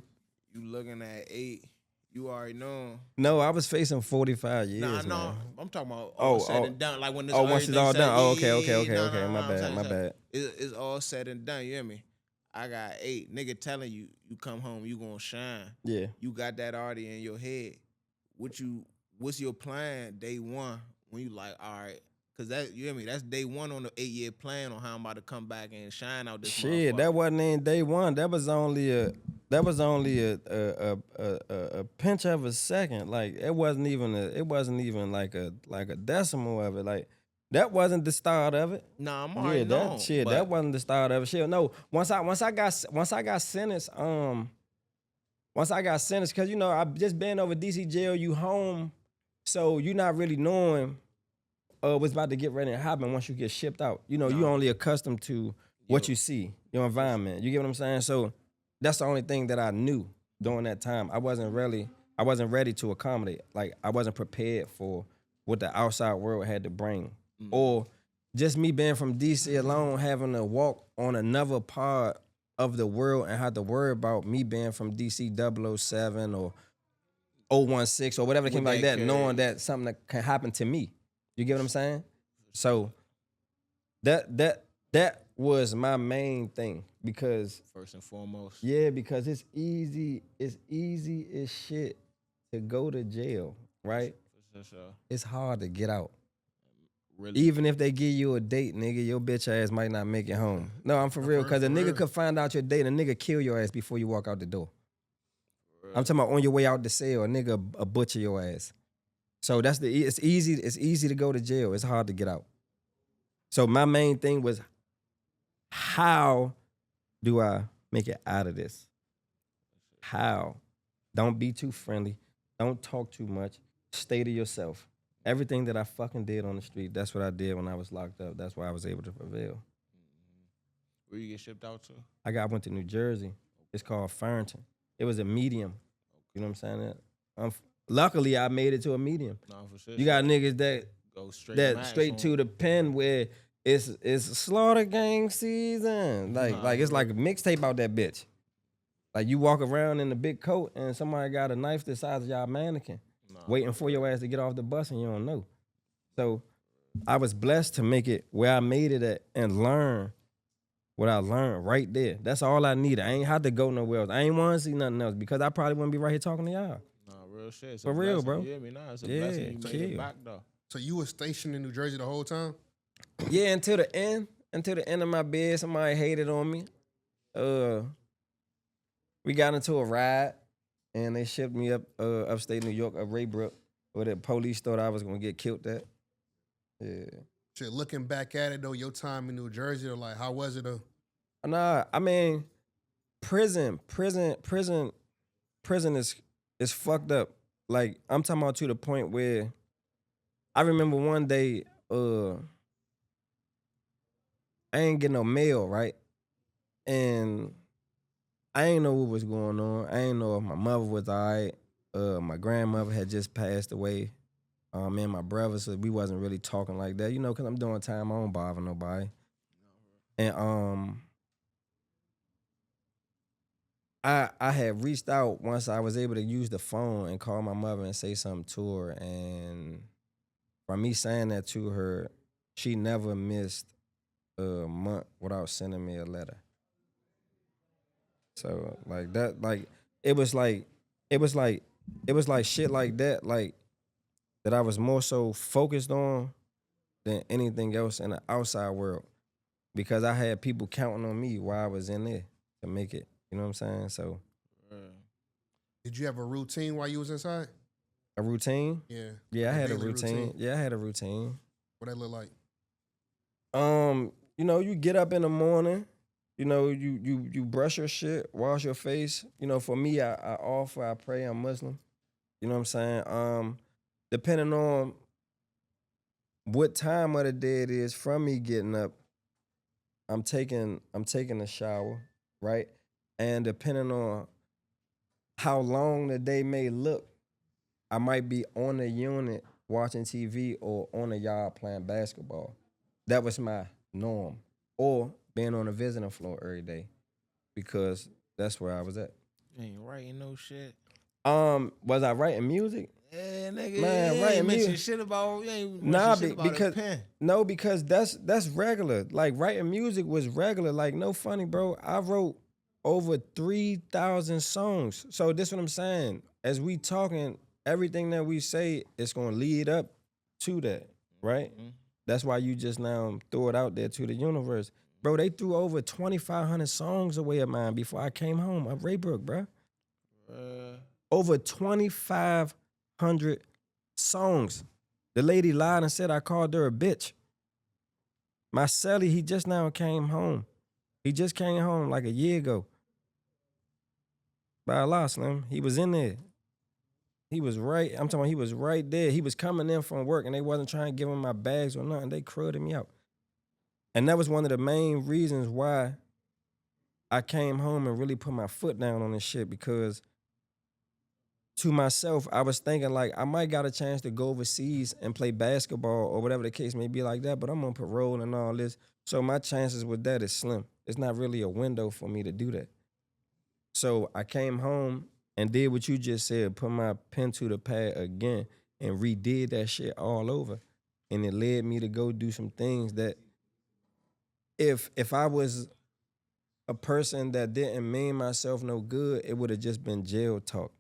You looking at 8. You already know. No, I was facing 45 years. Nah, man. I'm talking about all said and done. Like when this once it's all said, done. Oh, okay. Nah, My bad. It's all said and done. You hear me? I got 8. Nigga telling you come home, you gonna shine. Yeah. You got that already in your head. What's your plan day one when you like, all right, cause that, you hear me? That's day one on the 8-year plan on how I'm about to come back and shine out this shit. motherfucker. That wasn't in day one. That was only a pinch of a second. Like it wasn't even like a decimal of it. Like that wasn't the start of it. Nah, I'm already known. That wasn't the start of it. Shit, no. Once I got sentenced, cause you know I just been over DC jail. You home, so you not really knowing what's about to get ready to happen once you get shipped out. You know, you only accustomed to what you see, your environment. You get what I'm saying? So that's the only thing that I knew during that time. I wasn't ready to accommodate. Like I wasn't prepared for what the outside world had to bring. Or just me being from DC alone, having to walk on another part of the world and have to worry about me being from DC 007 or 016 or whatever came like that, knowing that something that can happen to me. You get what I'm saying? So that was my main thing because First and foremost. yeah, because it's easy as shit to go to jail, right? For sure. It's hard to get out. Really. Even if they give you a date, nigga, your bitch ass might not make it home. No, I'm for real, because a nigga could find out your date and a nigga kill your ass before you walk out the door. I'm talking about on your way out the cell, a nigga a butcher your ass. So it's easy to go to jail. It's hard to get out. So my main thing was, how do I make it out of this? How? Don't be too friendly. Don't talk too much. Stay to yourself. Everything that I fucking did on the street, that's what I did when I was locked up. That's why I was able to prevail. Where you get shipped out to? I went to New Jersey. It's called Farrington. It was a medium. You know what I'm saying? Luckily, I made it to a medium. No, for sure. You got niggas that go straight to the pen where it's Slaughter Gang season. Like it's like a mixtape out that bitch. Like you walk around in a big coat and somebody got a knife the size of y'all mannequin, waiting for your ass to get off the bus and you don't know. So I was blessed to make it where I made it at and learn what I learned right there. That's all I needed. I ain't had to go nowhere else. I ain't want to see nothing else because I probably wouldn't be right here talking to y'all. Nah, real shit. It's For a real, blessing. bro. You hear me? Nah, it's a blessing. You made it back though. So you were stationed in New Jersey the whole time? Yeah, until the end of my bid, somebody hated on me. We got into a ride and they shipped me up upstate New York, up Raybrook, where the police thought I was gonna get killed at. Yeah. Shit, looking back at it though, your time in New Jersey, like how was it though? Nah, I mean, prison is fucked up. Like I'm talking about to the point where I remember one day, I ain't get no mail, right? And I ain't know what was going on. I ain't know if my mother was all right. My grandmother had just passed away. Me and my brother, so we wasn't really talking like that, you know, because I'm doing time, I don't bother nobody. And I had reached out once I was able to use the phone and call my mother and say something to her. And by me saying that to her, she never missed a month without sending me a letter. So like that, like it was like shit like that I was more so focused on than anything else in the outside world, because I had people counting on me while I was in there to make it. You know what I'm saying? So, Did you have a routine while you was inside? a routine? Yeah. Yeah, I had a daily routine. Yeah, I had a routine. What that look like? You know, you get up in the morning. You know, you brush your shit, wash your face. You know, for me, I offer, I pray, I'm Muslim. You know what I'm saying? Depending on what time of the day it is from me getting up, I'm taking a shower, right? And depending on how long the day may look, I might be on the unit watching TV or on the yard playing basketball. That was my norm. Or being on the visiting floor every day, because that's where I was at. You ain't writing no shit. Was I writing music? Yeah, nigga. Man, you writing ain't mention music. shit about. You ain't Nah, mention shit about because a pen. no, because that's regular. Like writing music was regular. Like no funny, bro. I wrote over 3,000 songs. So this what I'm saying. As we talking, everything that we say is gonna lead up to that, right? Mm-hmm. That's why you just now throw it out there to the universe. Bro, they threw over 2,500 songs away of mine before I came home up Raybrook, bro. Over 2,500 songs. The lady lied and said I called her a bitch. My celly, he just now came home. He just came home like a year ago. By Allah, Slim. He was in there. He was right. I'm talking about he was right there. He was coming in from work and they wasn't trying to give him my bags or nothing. They crowded me out. And that was one of the main reasons why I came home and really put my foot down on this shit, because to myself, I was thinking like I might got a chance to go overseas and play basketball or whatever the case may be like that, but I'm on parole and all this. So my chances with that is slim. It's not really a window for me to do that. So I came home and did what you just said, put my pen to the pad again and redid that shit all over. And it led me to go do some things that if I was a person that didn't mean myself no good, it would have just been jail talk.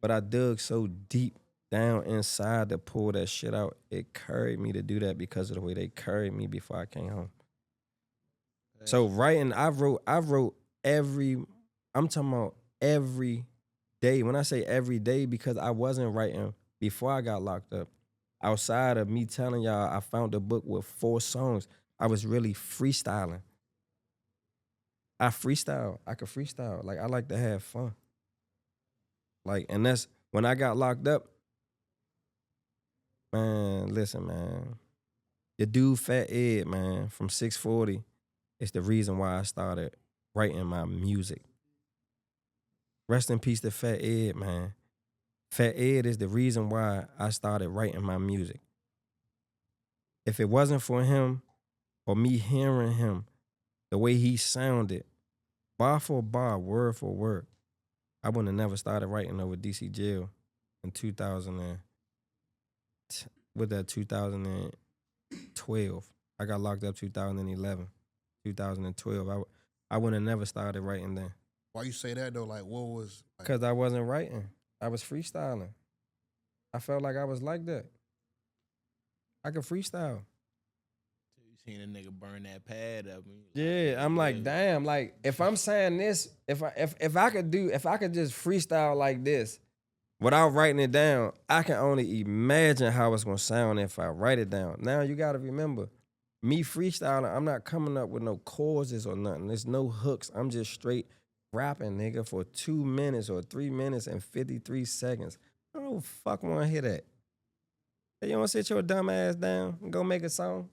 But I dug so deep down inside to pull that shit out. It carried me to do that because of the way they carried me before I came home. So writing, I wrote I'm talking about every day. When I say every day, because I wasn't writing before I got locked up. Outside of me telling y'all I found a book with 4 songs, I was really freestyling. I freestyle. I could freestyle. Like, I like to have fun. Like, and that's when I got locked up. Man, listen, man. The dude Fat Ed, man, from 640, is the reason why I started writing my music. Rest in peace to Fat Ed, man. Fat Ed is the reason why I started writing my music. If it wasn't for him or me hearing him, the way he sounded, bar for bar, word for word, I wouldn't have never started writing over DC jail in 2012. I got locked up 2011, 2012. I wouldn't have never started writing then. Why you say that though? Like, what was? Like, Because I wasn't writing. I was freestyling. I felt like I was like that. I could freestyle. You seen a nigga burn that pad up. And Yeah, I'm like, damn. Like, if I'm saying this, if I could just freestyle like this without writing it down, I can only imagine how it's gonna sound if I write it down. Now you gotta remember, me freestyling, I'm not coming up with no causes or nothing. There's no hooks. I'm just straight rapping, nigga, for 2 minutes or 3 minutes and 53 seconds. I don't fuck wanna hear that. Hey, you wanna sit your dumb ass down and go make a song?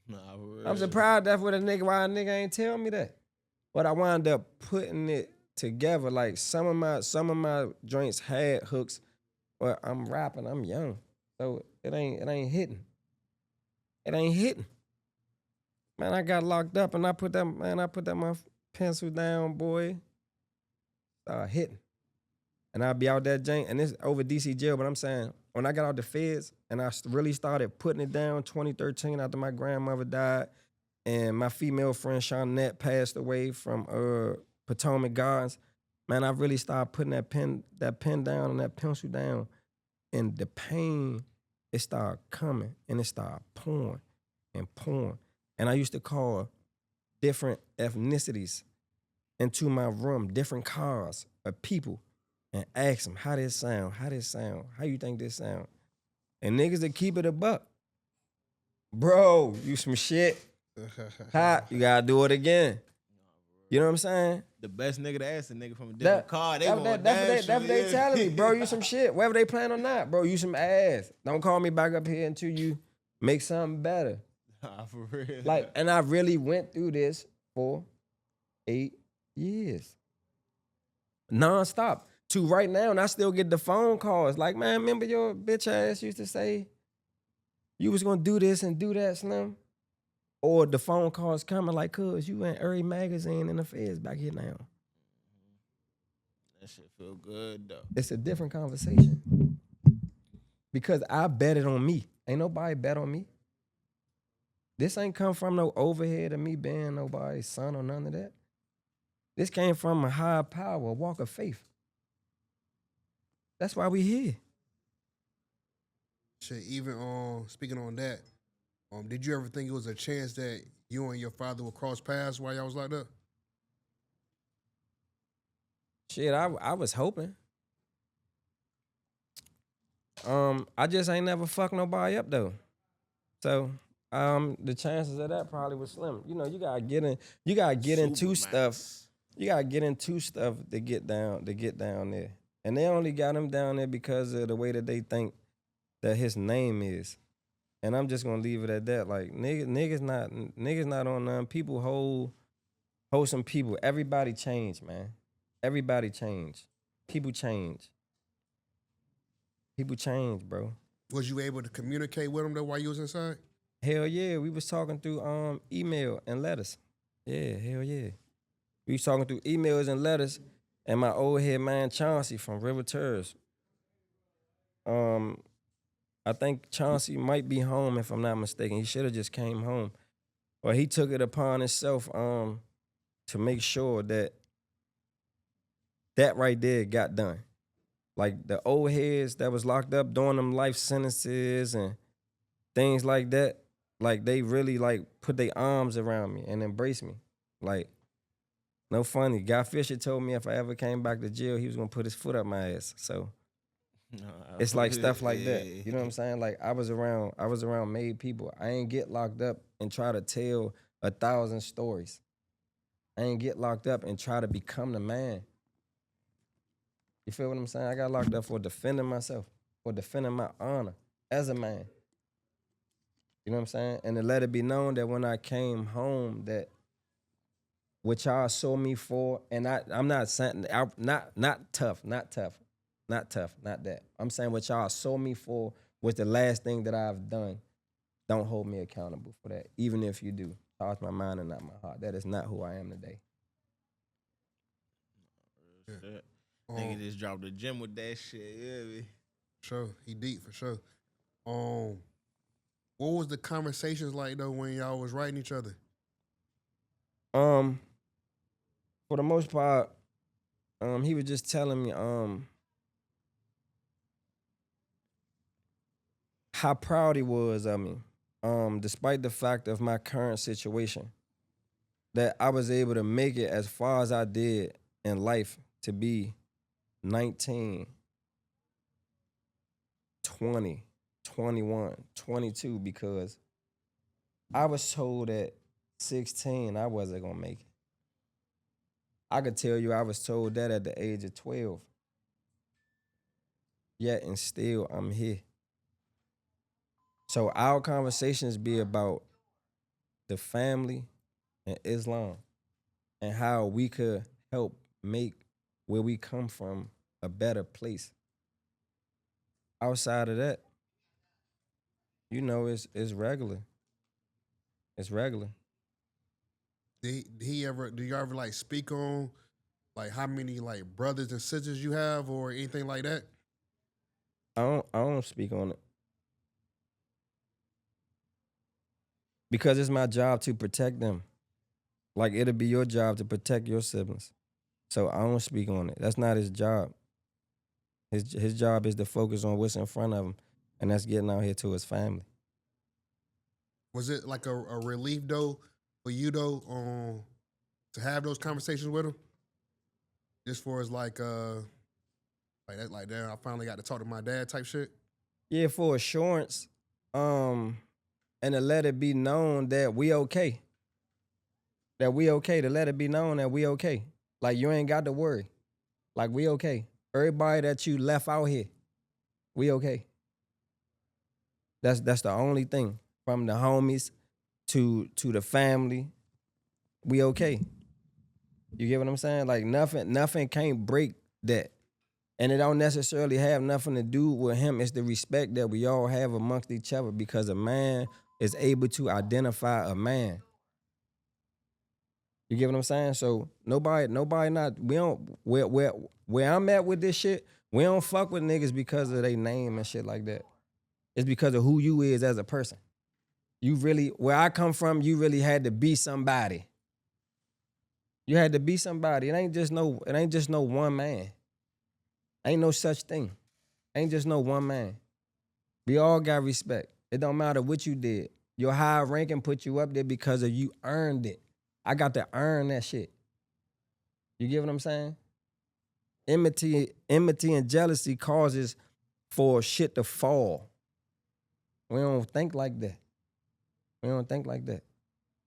Nah, I'm surprised that's what why a nigga ain't tell me that. But I wound up putting it together. Like some of my joints had hooks, but I'm rapping, I'm young. So it ain't hitting. It ain't hitting. Man, I got locked up and I put that my pencil down, boy. Start hitting. And I'll be out that jank, and it's over DC jail, but I'm saying, when I got out the feds and I really started putting it down 2013 after my grandmother died and my female friend Shawnette passed away from Potomac Gardens, man, I really started putting that pen down and that pencil down, and the pain, it started coming and it started pouring and pouring. And I used to call different ethnicities into my room, different cars of people, and ask them, how this sound, how you think this sound? And niggas that keep it a buck. Bro, you some shit. Hot, you gotta do it again. You know what I'm saying? The best nigga to ask a nigga from a different car. That's what they telling me, bro. You some shit. Whether they plan or not, bro, you some ass. Don't call me back up here until you make something better. Nah, for real. Like, and I really went through this for 8 years. Non-stop. To right now, and I still get the phone calls. Like, man, remember your bitch ass used to say you was gonna do this and do that, Slim? Or the phone calls coming like, cuz you in every magazine in the feds back here now. That shit feel good though. It's a different conversation. Because I bet it on me. Ain't nobody bet on me. This ain't come from no overhead of me being nobody's son or none of that. This came from a higher power, a walk of faith. That's why we here. shit, even speaking on that, did you ever think it was a chance that you and your father would cross paths while y'all was locked up? Shit, I was hoping. I just ain't never fucked nobody up though. So the chances of that probably was slim. You know, you gotta get into stuff. You gotta get into stuff to get down there. And they only got him down there because of the way that they think that his name is. And I'm just gonna leave it at that. Like niggas not on none. People hold some people. Everybody change, man. Everybody change. People change. People change, bro. Was you able to communicate with him though while you was inside? Hell yeah. We was talking through email and letters. Yeah, hell yeah. We was talking through emails and letters. And my old head man Chauncey from River Terrace. I think Chauncey might be home if I'm not mistaken. He should have just came home. Or he took it upon himself to make sure that right there got done. Like the old heads that was locked up doing them life sentences and things like that, like they really like put their arms around me and embraced me. Like, no funny. Guy Fisher told me if I ever came back to jail, he was gonna put his foot up my ass. So it's like stuff like that. You know what I'm saying? Like I was around made people. I ain't get locked up and try to tell 1,000 stories. I ain't get locked up and try to become the man. You feel what I'm saying? I got locked up for defending myself, for defending my honor as a man. You know what I'm saying? And to let it be known that when I came home, that what y'all saw me for, and I'm not saying, not tough, not that. I'm saying what y'all saw me for was the last thing that I've done. Don't hold me accountable for that, even if you do. Charge my mind and not my heart. That is not who I am today. Shit. Nigga just dropped the gym with that shit. Yeah, man. Sure, he deep for sure. What was the conversations like though when y'all was writing each other? For the most part, he was just telling me how proud he was of me, despite the fact of my current situation, that I was able to make it as far as I did in life to be 19, 20, 21, 22, because I was told at 16 I wasn't gonna make it. I could tell you I was told that at the age of 12. Yet and still I'm here. So our conversations be about the family and Islam and how we could help make where we come from a better place. Outside of that, you know, it's regular. It's regular. Do you ever like speak on like how many like brothers and sisters you have or anything like that? I don't speak on it. Because it's my job to protect them. Like it'll be your job to protect your siblings. So I don't speak on it. That's not his job. His job is to focus on what's in front of him, and that's getting out here to his family. Was it like a relief though for you though to have those conversations with him? Just for as like damn, I finally got to talk to my dad type shit. Yeah, for assurance, and to let it be known that we okay. That we okay. To let it be known that we okay. Like you ain't got to worry. Like we okay. Everybody that you left out here, we okay. That's the only thing. From the homies to the family, we okay. You get what I'm saying? Like nothing can't break that. And it don't necessarily have nothing to do with him. It's the respect that we all have amongst each other because a man is able to identify a man. You get what I'm saying? So nobody not, we don't, where I'm at with this shit, we don't fuck with niggas because of their name and shit like that. It's because of who you is as a person. You really, where I come from, you really had to be somebody. You had to be somebody. It ain't just no one man. Ain't no such thing. Ain't just no one man. We all got respect. It don't matter what you did. Your high ranking put you up there because of you earned it. I got to earn that shit. You get what I'm saying? Enmity and jealousy causes for shit to fall. We don't think like that. We don't think like that.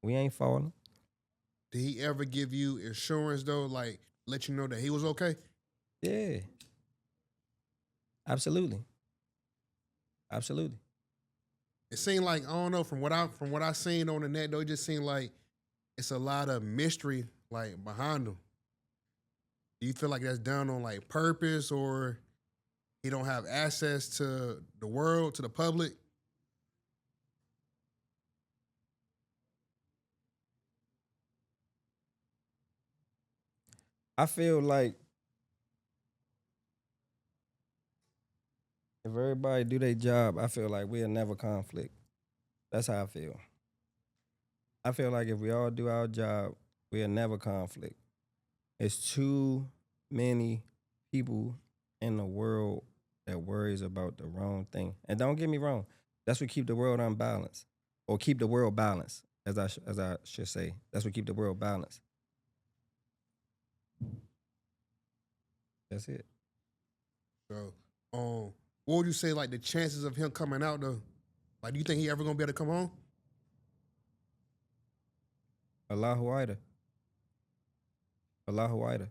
We ain't falling. Did he ever give you assurance though, like let you know that he was okay? Yeah. Absolutely. Absolutely. It seemed like, I don't know, from what I seen on the net though, it just seemed like it's a lot of mystery like behind them. Do you feel like that's done on like purpose, or he don't have access to the world, to the public? I feel like if everybody do their job, I feel like we'll never conflict. That's how I feel. I feel like if we all do our job, we'll never conflict. It's too many people in the world that worries about the wrong thing. And don't get me wrong, that's what keep the world unbalanced, or keep the world balanced, as I should say. That's what keep the world balanced. That's it. So, what would you say like the chances of him coming out though? Like, do you think he ever gonna be able to come home? Allahu Ida. Allahu Ida.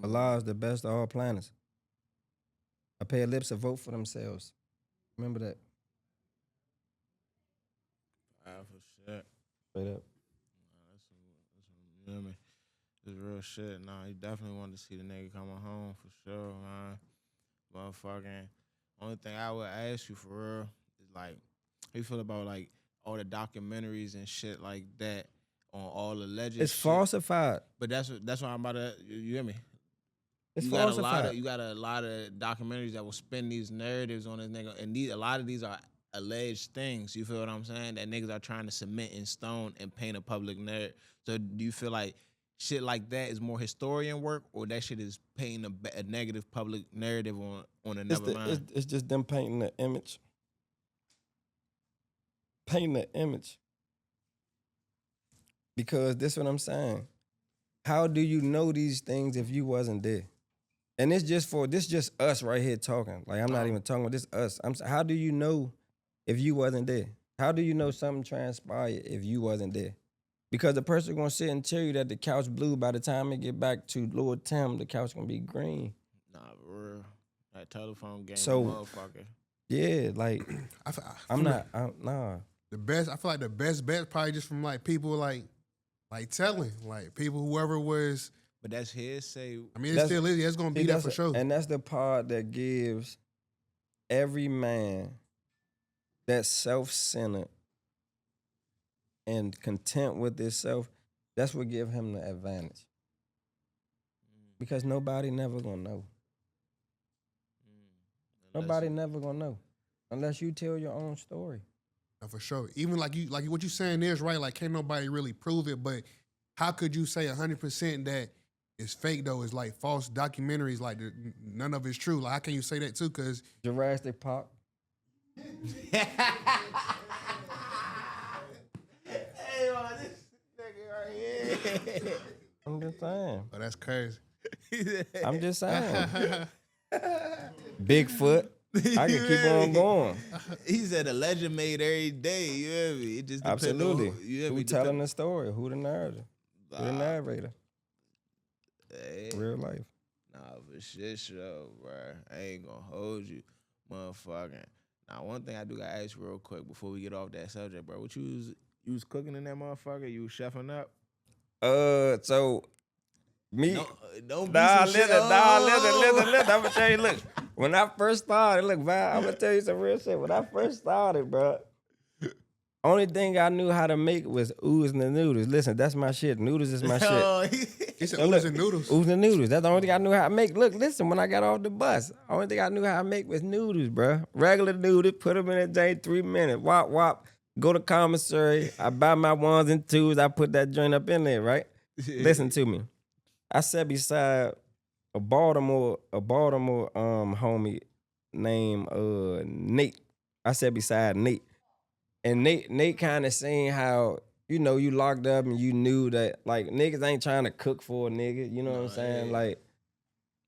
Allah is the best of all planets. A pair of lips to vote for themselves. Remember that. For shit. Straight up. You know what I mean? It's real shit. Nah, he definitely wanted to see the nigga coming home for sure, man. Motherfucking. Only thing I would ask you for real is like, how you feel about like all the documentaries and shit like that on all the alleged It's shit? falsified. But that's what I'm about to. You hear me? It's you falsified. got a lot of documentaries that will spin these narratives on this nigga, and a lot of these are alleged things. You feel what I'm saying? That niggas are trying to cement in stone and paint a public narrative. So do you feel like shit like that is more historian work, or that shit is painting a negative public narrative on another mind? It's just them painting the image. Painting the image. Because this what I'm saying. How do you know these things if you wasn't there? And this just us right here talking. Like, I'm not even talking about this us. How do you know if you wasn't there? How do you know something transpired if you wasn't there? Because the person gonna sit and tell you that the couch blue, by the time it get back to Lord Tim, the couch gonna be green. Nah, for real. That telephone game, So, motherfucker. Yeah, like nah. I feel like the best bet probably just from like people like telling, like people, whoever was. But that's hearsay. I mean, it still is. It's gonna be there for sure. And that's the part that gives every man that's self-centered and content with himself. That's what give him the advantage. Because nobody never gonna know. Nobody never gonna know unless you tell your own story. For sure. Even like what you saying is right. Like, can't nobody really prove it. But how could you say 100% that it's fake though? It's like false documentaries. Like none of it's true. Like, how can you say that too? Because Jurassic Park. Hey, man, this nigga right here. I'm just saying. Oh, that's crazy. I'm just saying. Bigfoot. I can keep on going. He said a legend made every day. You hear me? It just depends Absolutely. on who telling the story? Who the narrator? Who the narrator? Hey. Real life. Nah, for shit show, bro. I ain't gonna hold you, motherfucking. Now, one thing I do gotta ask you real quick before we get off that subject, bro. What you was cooking in that motherfucker? You was chefing up? So me. Don't be listen. I'm gonna tell you. Look, when I first started, I'm gonna tell you some real shit. When I first started, bro, only thing I knew how to make was oozing and noodles. Listen, that's my shit. Noodles is my shit. He said oodles and noodles. Oozing and noodles. That's the only thing I knew how to make. Look, listen, when I got off the bus, only thing I knew how to make was noodles, bro. Regular noodles, put them in a joint 3 minutes. Wop, wop. Go to commissary. I buy my 1s and 2s. I put that joint up in there, right? Listen to me. I sat beside a Baltimore homie named Nate. I sat beside Nate. And Nate kind of saying how, you know, you locked up and you knew that, like, niggas ain't trying to cook for a nigga. You know what I'm saying? Yeah. Like,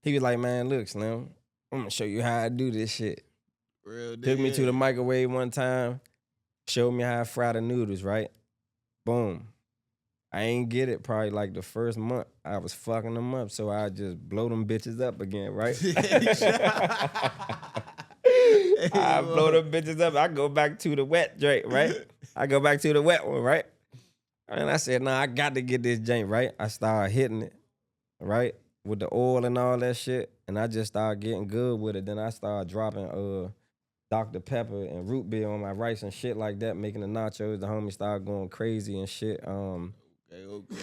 he was like, man, look, Slim, I'm going to show you how I do this shit. Real Took me to the microwave one time, showed me how I fry the noodles, right? Boom. I ain't get it probably like the first month. I was fucking them up, so I just blow them bitches up again, right? I blow them bitches up. I go back to the wet drink, right? I go back to the wet one, right? And I said, nah, I got to get this jank, right? I started hitting it, right? With the oil and all that shit. And I just started getting good with it. Then I started dropping Dr. Pepper and root beer on my rice and shit like that, making the nachos. The homies started going crazy and shit. Okay.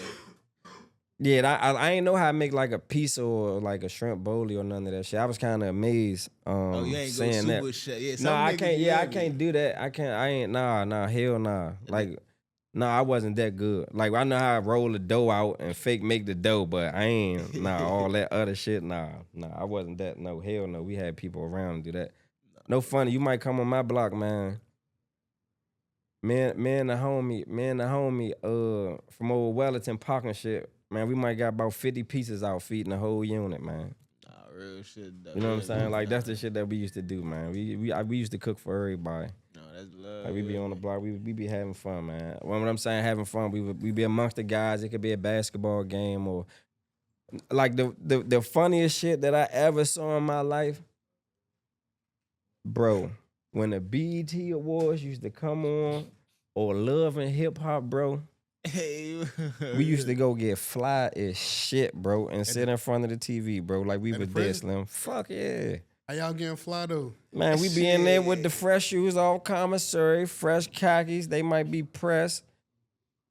Yeah, I ain't know how to make like a pizza or like a shrimp boli or none of that shit. I was kind of amazed. Oh, you ain't go saying super that. shit. Yeah, No, I can't. Yeah, I me. can't do that. I ain't. Nah. Hell nah. Like, nah, I wasn't that good. Like, I know how to roll the dough out and fake make the dough, but I ain't. Nah, all that other shit. Nah. I wasn't that. No, hell no. We had people around to do that. No funny. You might come on my block, man. Man, the homie, from old Wellington Park and shit. Man, we might got about 50 pieces out feeding the whole unit, man. Nah, real shit. Though. You know what I'm saying? Like, that's the shit that we used to do, man. We used to cook for everybody. No, that's love. Like, we be on the block. We be having fun, man. When I'm saying having fun, we be amongst the guys. It could be a basketball game or like the funniest shit that I ever saw in my life, bro. When the BET Awards used to come on or Love and Hip Hop, bro. Hey, We used to go get fly as shit, bro, and sit in front of the TV, bro, like we At the was dead prison? slim. Fuck yeah. How y'all getting fly though? Man, we be in there with the fresh shoes, all commissary, fresh khakis. They might be pressed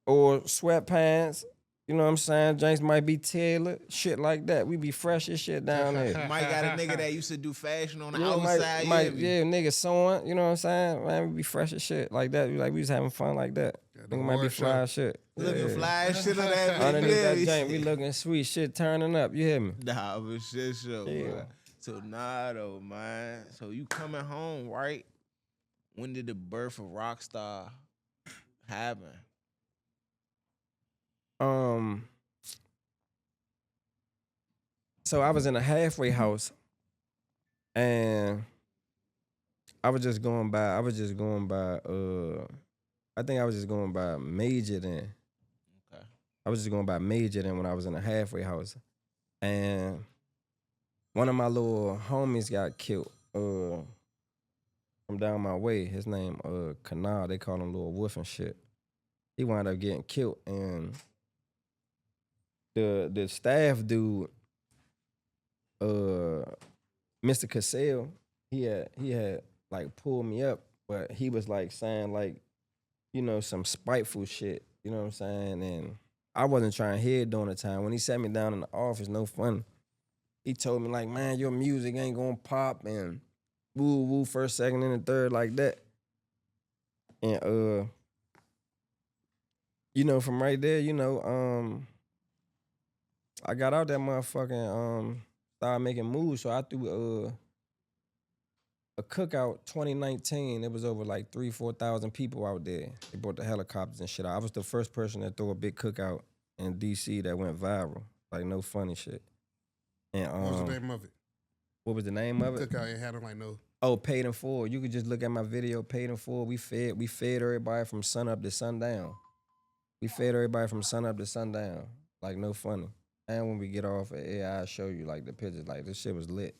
or sweatpants. You know what I'm saying? James might be tailored, shit like that. We be fresh as shit down there. Mike got a nigga that used to do fashion on the Yeah, outside. yeah, nigga sewing. You know what I'm saying? Man, we be fresh as shit like that. We was having fun like that. the Nigga might be hard fly shot. as shit. Looking Yeah. fly as shit on that Underneath that bitch. jank, we looking sweet shit turning up. You hear me? Nah, but shit, sure. Yeah. Bro. So nah, though, man. So you coming home, right? When did the birth of Rockstar happen? So I was in a halfway house, and I was just going by. I think I was just going by Major then. Okay. I was just going by Major then when I was in a halfway house, and one of my little homies got killed. From down my way. His name Kanal. They call him Little Wolf and shit. He wound up getting killed, and the staff dude, Mr. Cassell, he had like pulled me up, but he was like saying like, you know, some spiteful shit. You know what I'm saying? And I wasn't trying to hear it during the time. When he sat me down in the office, no fun. He told me like, man, your music ain't gonna pop and woo woo first, second, and the third like that. And you know, from right there, you know, I got out that motherfucking started making moves. So I threw a cookout 2019. It was over like 3,000-4,000 people out there. They brought the helicopters and shit out. I was the first person to throw a big cookout in DC that went viral. Like no funny shit. And What was the name of it? what was the name of it? Cookout ain't had them like no. Oh, Paid in Full. You could just look at my video, Paid in Full. We fed everybody from sun up to sundown. We fed everybody from sun up to sundown. Like no funny. And when we get off of air, I'll show you like the pictures. Like this shit was lit.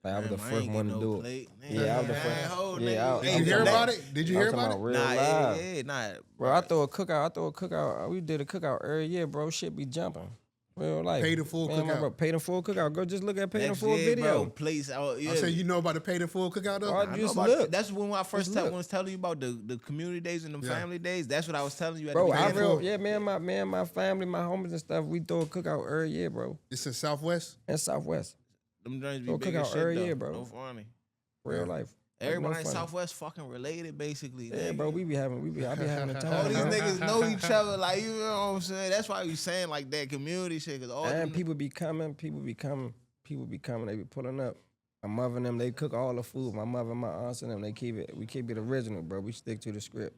Like I was the first one to do it. Yeah, I was the first. Yeah, Hey, you hear about it? Did you hear about it? Real Nah, live. yeah, nah. Bro, I throw a cookout. We did a cookout every year, bro. Shit be jumping. Real life. Paid in Full Man, my cookout. bro, Paid in Full cookout. Go just look at Paid in Next Full year, video. bro, place out. Yeah. I say you know about the paid in full cookout though. Oh, I know just about look. That's when I first Just look. was telling you about the community days and the Yeah. family days. That's what I was telling you at Bro, the I beginning. real me and my family, my homies and stuff. We throw a cookout every year, bro. It's in Southwest. And Southwest, Them joints be Go big cookout as shit, every though. year, bro. No funny. real life. Like, Everybody no in funny. Southwest fucking related, basically. Yeah, nigga. bro, I be having a time. All these bro. niggas know each other, like, you know what I'm saying? That's why you saying like that community shit, cause all And them people be coming. They be pulling up. My mother and them, they cook all the food. My mother and my aunts and them, we keep it original, bro. We stick to the script.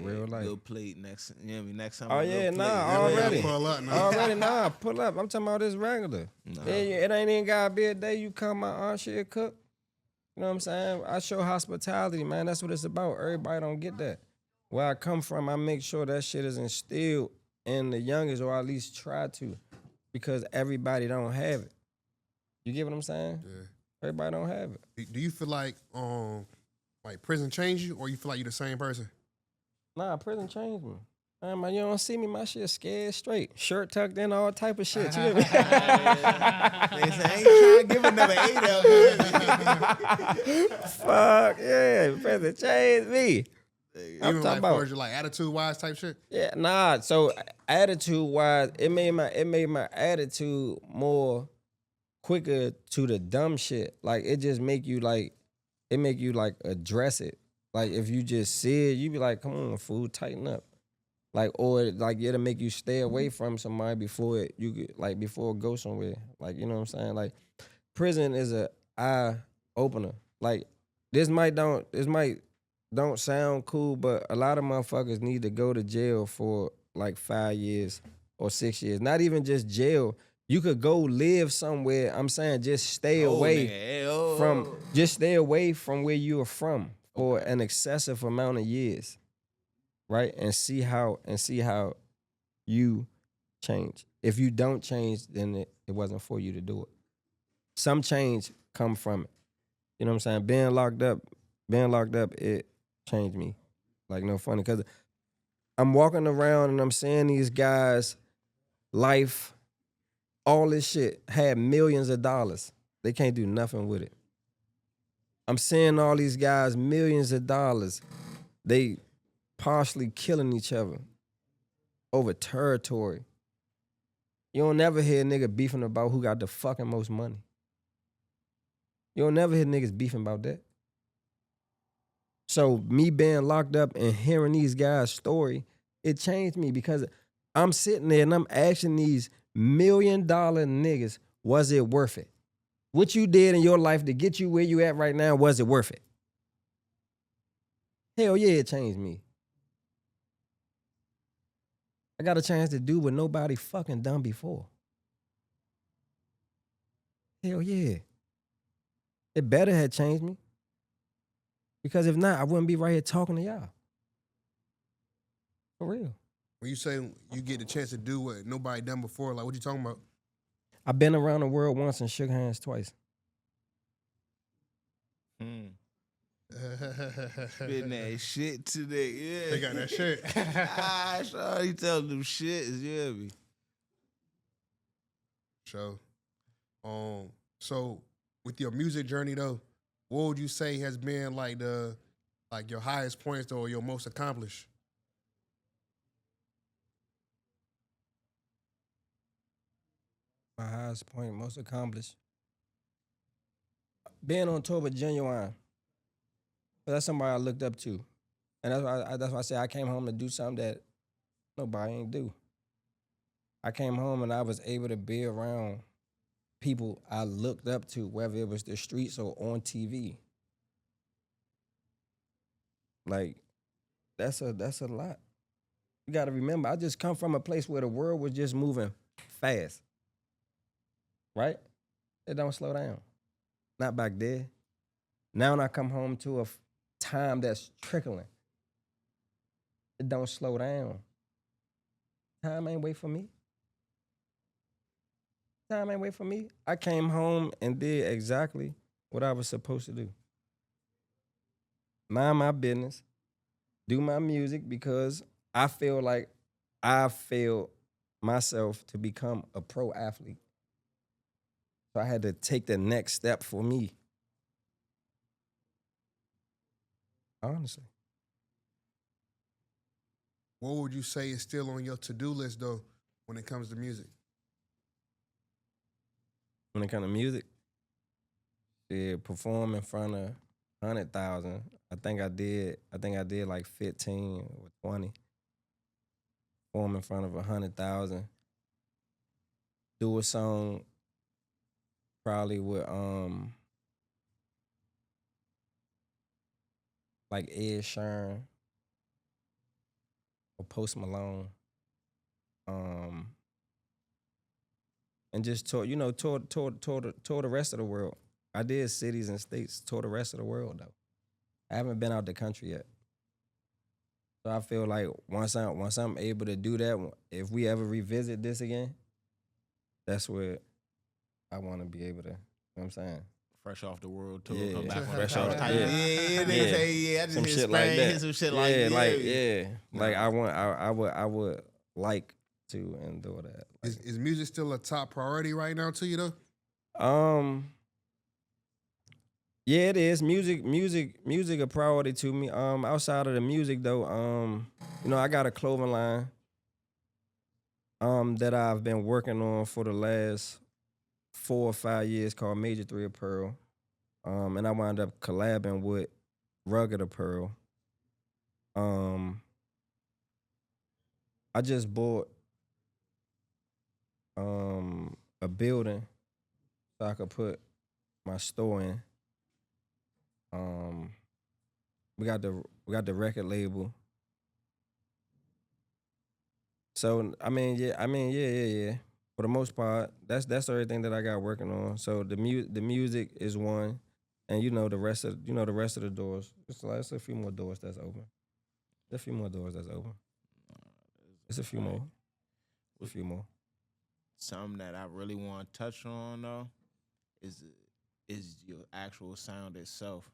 Real life. Good plate next, you know what I mean? Next time. Oh a good yeah, plate. nah, Yeah, already. pull up now. Already, nah, pull up. I'm talking about this regular. Nah. Yeah, it ain't even gotta be a day you come, my aunt she'll cook. You know what I'm saying? I show hospitality, man. That's what it's about. Everybody don't get that. where I come from, I make sure that shit is instilled in the youngest, or at least try to, because everybody don't have it. You get what I'm saying? Yeah. Everybody don't have it. Do you feel like prison changed you, or you feel like you're the same person? Nah, prison changed me. Man, you don't see me, my shit scared straight. Shirt tucked in, all type of shit. You hear me? They say, I ain't trying to give another 8 up. Fuck, yeah, prison changed me. I'm Even talking like about, for your like attitude wise type shit. yeah, nah. So attitude wise, it made my attitude more quicker to the dumb shit. Like it just make you like address it. Like if you just see it, you be like, come on, fool, tighten up. Like, or like it'll make you stay away from somebody before it go somewhere. Like, you know what I'm saying? Like prison is a eye opener. Like this might don't sound cool, but a lot of motherfuckers need to go to jail for like 5 years or 6 years. Not even just jail. You could go live somewhere. I'm saying just stay away from where you are from for an excessive amount of years. Right? And see how you change. If you don't change, then it wasn't for you to do it. Some change come from it. You know what I'm saying? Being locked up, it changed me. Like, no funny, because I'm walking around and I'm seeing these guys' life, all this shit, had millions of dollars. They can't do nothing with it. I'm seeing all these guys, millions of dollars. They partially killing each other over territory. You don't never hear a nigga beefing about who got the fucking most money. You don't never hear niggas beefing about that. So me being locked up and hearing these guys' story, it changed me because I'm sitting there and I'm asking these $1 million niggas, was it worth it? What you did in your life to get you where you at right now, was it worth it? Hell yeah, it changed me. I got a chance to do what nobody fucking done before. Hell yeah. It better have changed me. Because if not, I wouldn't be right here talking to y'all. For real. When you say you get the chance to do what nobody done before, like what you talking about? I've been around the world once and shook hands twice. Spitting that shit today, yeah. They got that shit. I sure you tell them shit, yeah, me. So, so with your music journey though, what would you say has been like your highest points or your most accomplished? My highest point, most accomplished. Being on tour with Genuine. That's somebody I looked up to. And that's why I say I came home to do something that nobody ain't do. I came home and I was able to be around people I looked up to, whether it was the streets or on TV. Like, that's a lot. You gotta remember, I just come from a place where the world was just moving fast. Right? It don't slow down. Not back there. Now when I come home to a time that's trickling, it don't slow down. Time ain't wait for me. Time ain't wait for me. I came home and did exactly what I was supposed to do. Mind my business, do my music, because I feel like I failed myself to become a pro athlete. So I had to take the next step for me. Honestly. What would you say is still on your to-do list though when it comes to music? When it comes to music, yeah, perform in front of 100,000. I think I did like 15 or 20. Perform in front of 100,000. Do a song probably with like Ed Sheeran or Post Malone. And just tour the rest of the world. I did cities and states, tour the rest of the world though. I haven't been out the country yet. So I feel like once I'm able to do that, if we ever revisit this again, that's where I want to be able to. You know what I'm saying? Fresh off the world tour, Yeah. come back on the Fresh couch off- type. yeah. Yeah, niggas Yeah. say, yeah, I just Some hit shit like Spain, that. hit some shit yeah, like Nah. I would like to endure that. Like, Is music still a top priority right now to you though? Yeah, it is. Music a priority to me. Outside of the music though, I got a clothing line that I've been working on for the last 4 or 5 years called Major 3 Apparel. And I wound up collabing with Rugged Apparel. I just bought a building so I could put my store in. We got the record label. So yeah. For the most part, that's everything that I got working on. So the music is one, and the rest of the doors. It's a few more doors that's open. There's a few more doors that's open. It's a few more. A few more. Something that I really want to touch on though is your actual sound itself.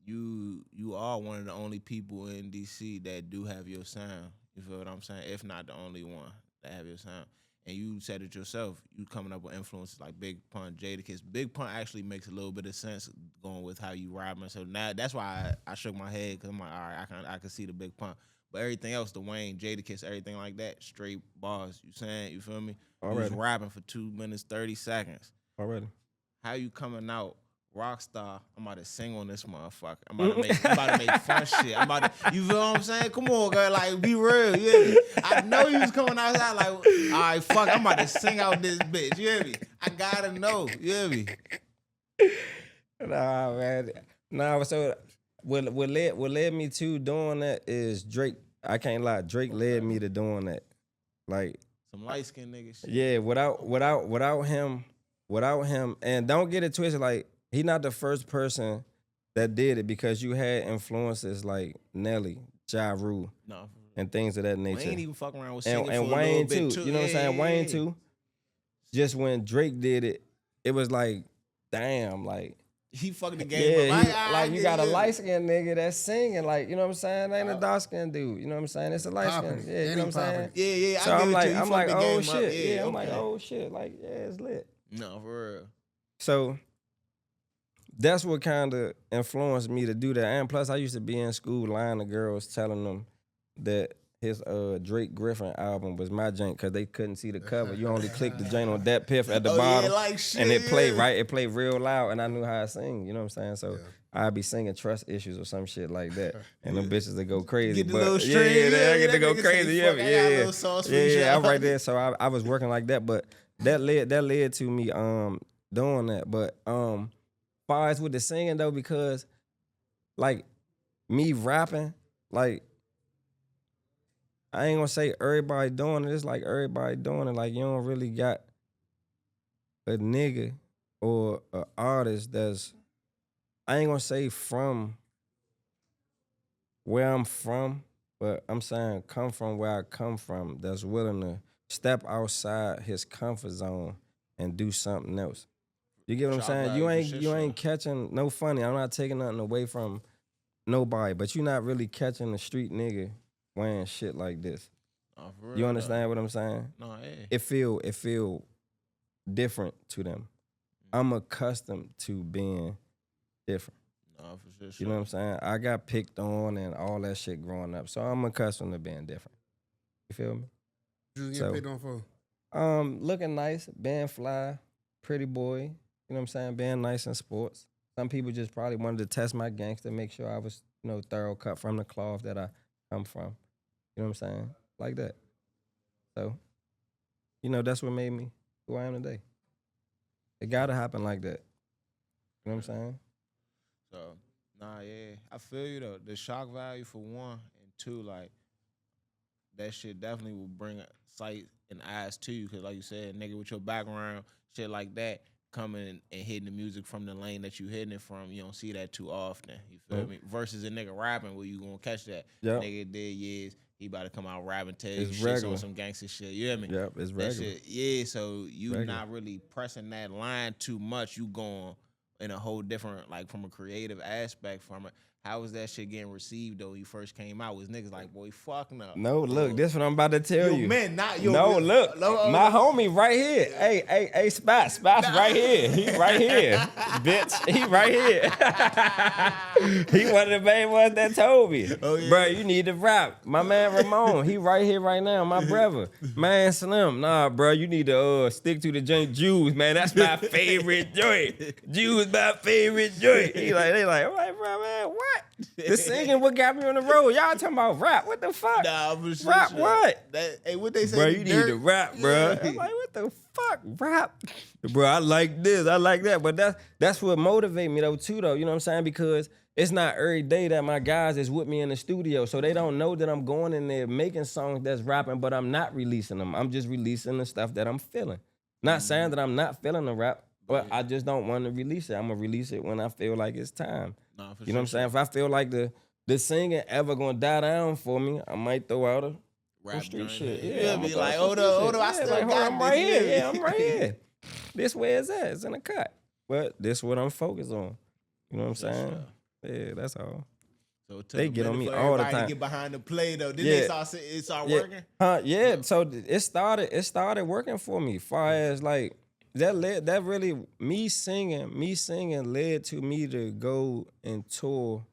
You are one of the only people in DC that do have your sound. You feel what I'm saying? If not the only one that have your sound. And you said it yourself. You coming up with influences like Big Pun, Jadakiss. Big Pun actually makes a little bit of sense going with how you rapping. So now that's why I shook my head because I'm like, all right, I can see the Big Pun. But everything else, the Wayne, Jadakiss, everything like that, straight bars. You saying? You feel me? You was rapping for 2 minutes 30 seconds. Already. How you coming out? Rockstar, I'm about to sing on this motherfucker. I'm about to make fun shit. You feel what I'm saying? Come on, girl, like be real, you hear me? I know you was coming outside like, all right, fuck, I'm about to sing out this bitch, you hear me? I gotta know, you hear me? Nah, man. Nah, so what led me to doing that is Drake. I can't lie, Drake led me to doing that. Like some light skinned niggas. Yeah, without him, and don't get it twisted, like he not the first person that did it because you had influences like Nelly, Ja Rule, and things of that nature. Wayne even fuck around with singing and for Wayne a little bit too. too. You know what I'm saying? Wayne too. Just when Drake did it, it was like, damn, like he fucking the game up. Like you got a light skinned nigga that's singing, like, you know what I'm saying? Ain't a dark skinned dude. You know what I'm saying? It's a light skinned. Yeah, you know what I'm saying? Yeah. So I'm like, oh shit. shit. Yeah, I'm like, oh shit. Like, yeah, it's lit. No, for real. So that's what kind of influenced me to do that. And plus, I used to be in school lying to girls, telling them that his Drake Griffin album was my joint because they couldn't see the cover. You only click the joint on that piff at the bottom, and it played right. It played real loud, and I knew how to sing. You know what I'm saying? So I'd be singing trust issues or some shit like that, and them bitches that go crazy. Get the little string, I get to go crazy. Yeah. I'm right there. So I was working like that, but that led to me doing that. But far as with the singing though, because like me rapping, like I ain't gonna say everybody doing it. It's like everybody doing it. Like you don't really got a nigga or an artist that's, I ain't gonna say from where I'm from, but I'm saying come from where I come from, that's willing to step outside his comfort zone and do something else. You get what I'm saying? You ain't catching no funny. I'm not taking nothing away from nobody, but you're not really catching a street nigga wearing shit like this. Oh, for real, you understand what I'm saying? No, yeah. It feel different to them. I'm accustomed to being different. No, for sure. You know what I'm saying? I got picked on and all that shit growing up, so I'm accustomed to being different. You feel me? What you get picked on for? Looking nice, being fly, pretty boy. You know what I'm saying? Being nice in sports. Some people just probably wanted to test my gangster, make sure I was, thorough cut from the cloth that I come from. You know what I'm saying? Like that. So, that's what made me who I am today. It gotta happen like that. You know what I'm saying? So, nah, yeah. I feel you though. The shock value for one, and two, like, that shit definitely will bring sight and eyes to you. Cause like you said, nigga with your background, shit like that, coming and hitting the music from the lane that you hitting it from, you don't see that too often. You feel me? Versus a nigga rapping where you gonna catch that. Yep. Nigga did years. He about to come out rapping, tell you It's shit regular. on some gangster shit. You hear me? Yep, it's That regular. shit, yeah, so you Regular. not really pressing that line too much. You going in a whole different, like from a creative aspect from it. How was that shit getting received though? You first came out, was niggas like, boy, fuck no. No, look, this what I'm about to tell you. Man, not your No, look, my homie right here. Hey, Spots right here. He right here, bitch. He right here. He one of the main ones that told me, bro, you need to rap. My man Ramon, he right here right now. My brother, man Slim, nah, bro, you need to stick to the joint Jews, man. That's my favorite joint. Jews my favorite joint. They like, all right, bro, man, what? The singing what got me on the road. Y'all talking about rap? What the fuck? Nah, for sure. Rap what? Hey, what they say? Bro, you need to rap, bro. I'm like, what the fuck, rap? Bro, I like this, I like that. But that's what motivate me though, too, though. You know what I'm saying? Because it's not every day that my guys is with me in the studio. So they don't know that I'm going in there making songs that's rapping, but I'm not releasing them. I'm just releasing the stuff that I'm feeling. Not saying that I'm not feeling the rap, but I just don't want to release it. I'm going to release it when I feel like it's time. Nah, for You know what I'm saying? If I feel like the singing ever going to die down for me, I might throw out a rap street joint. shit. Yeah, I'ma be throw like, some hold street on, shit. I still like, hold got on, I'm this. right here. Yeah, I'm right here. This where it's at. It's in the cut. But this what I'm focused on. You know what I'm saying? Yeah, that's all. So it took They a get on minute me for all the everybody to time. get behind the play though. Then Yeah. it start Yeah. working. Yeah. So it started working for me. Far as like that really me singing led to me to go and tour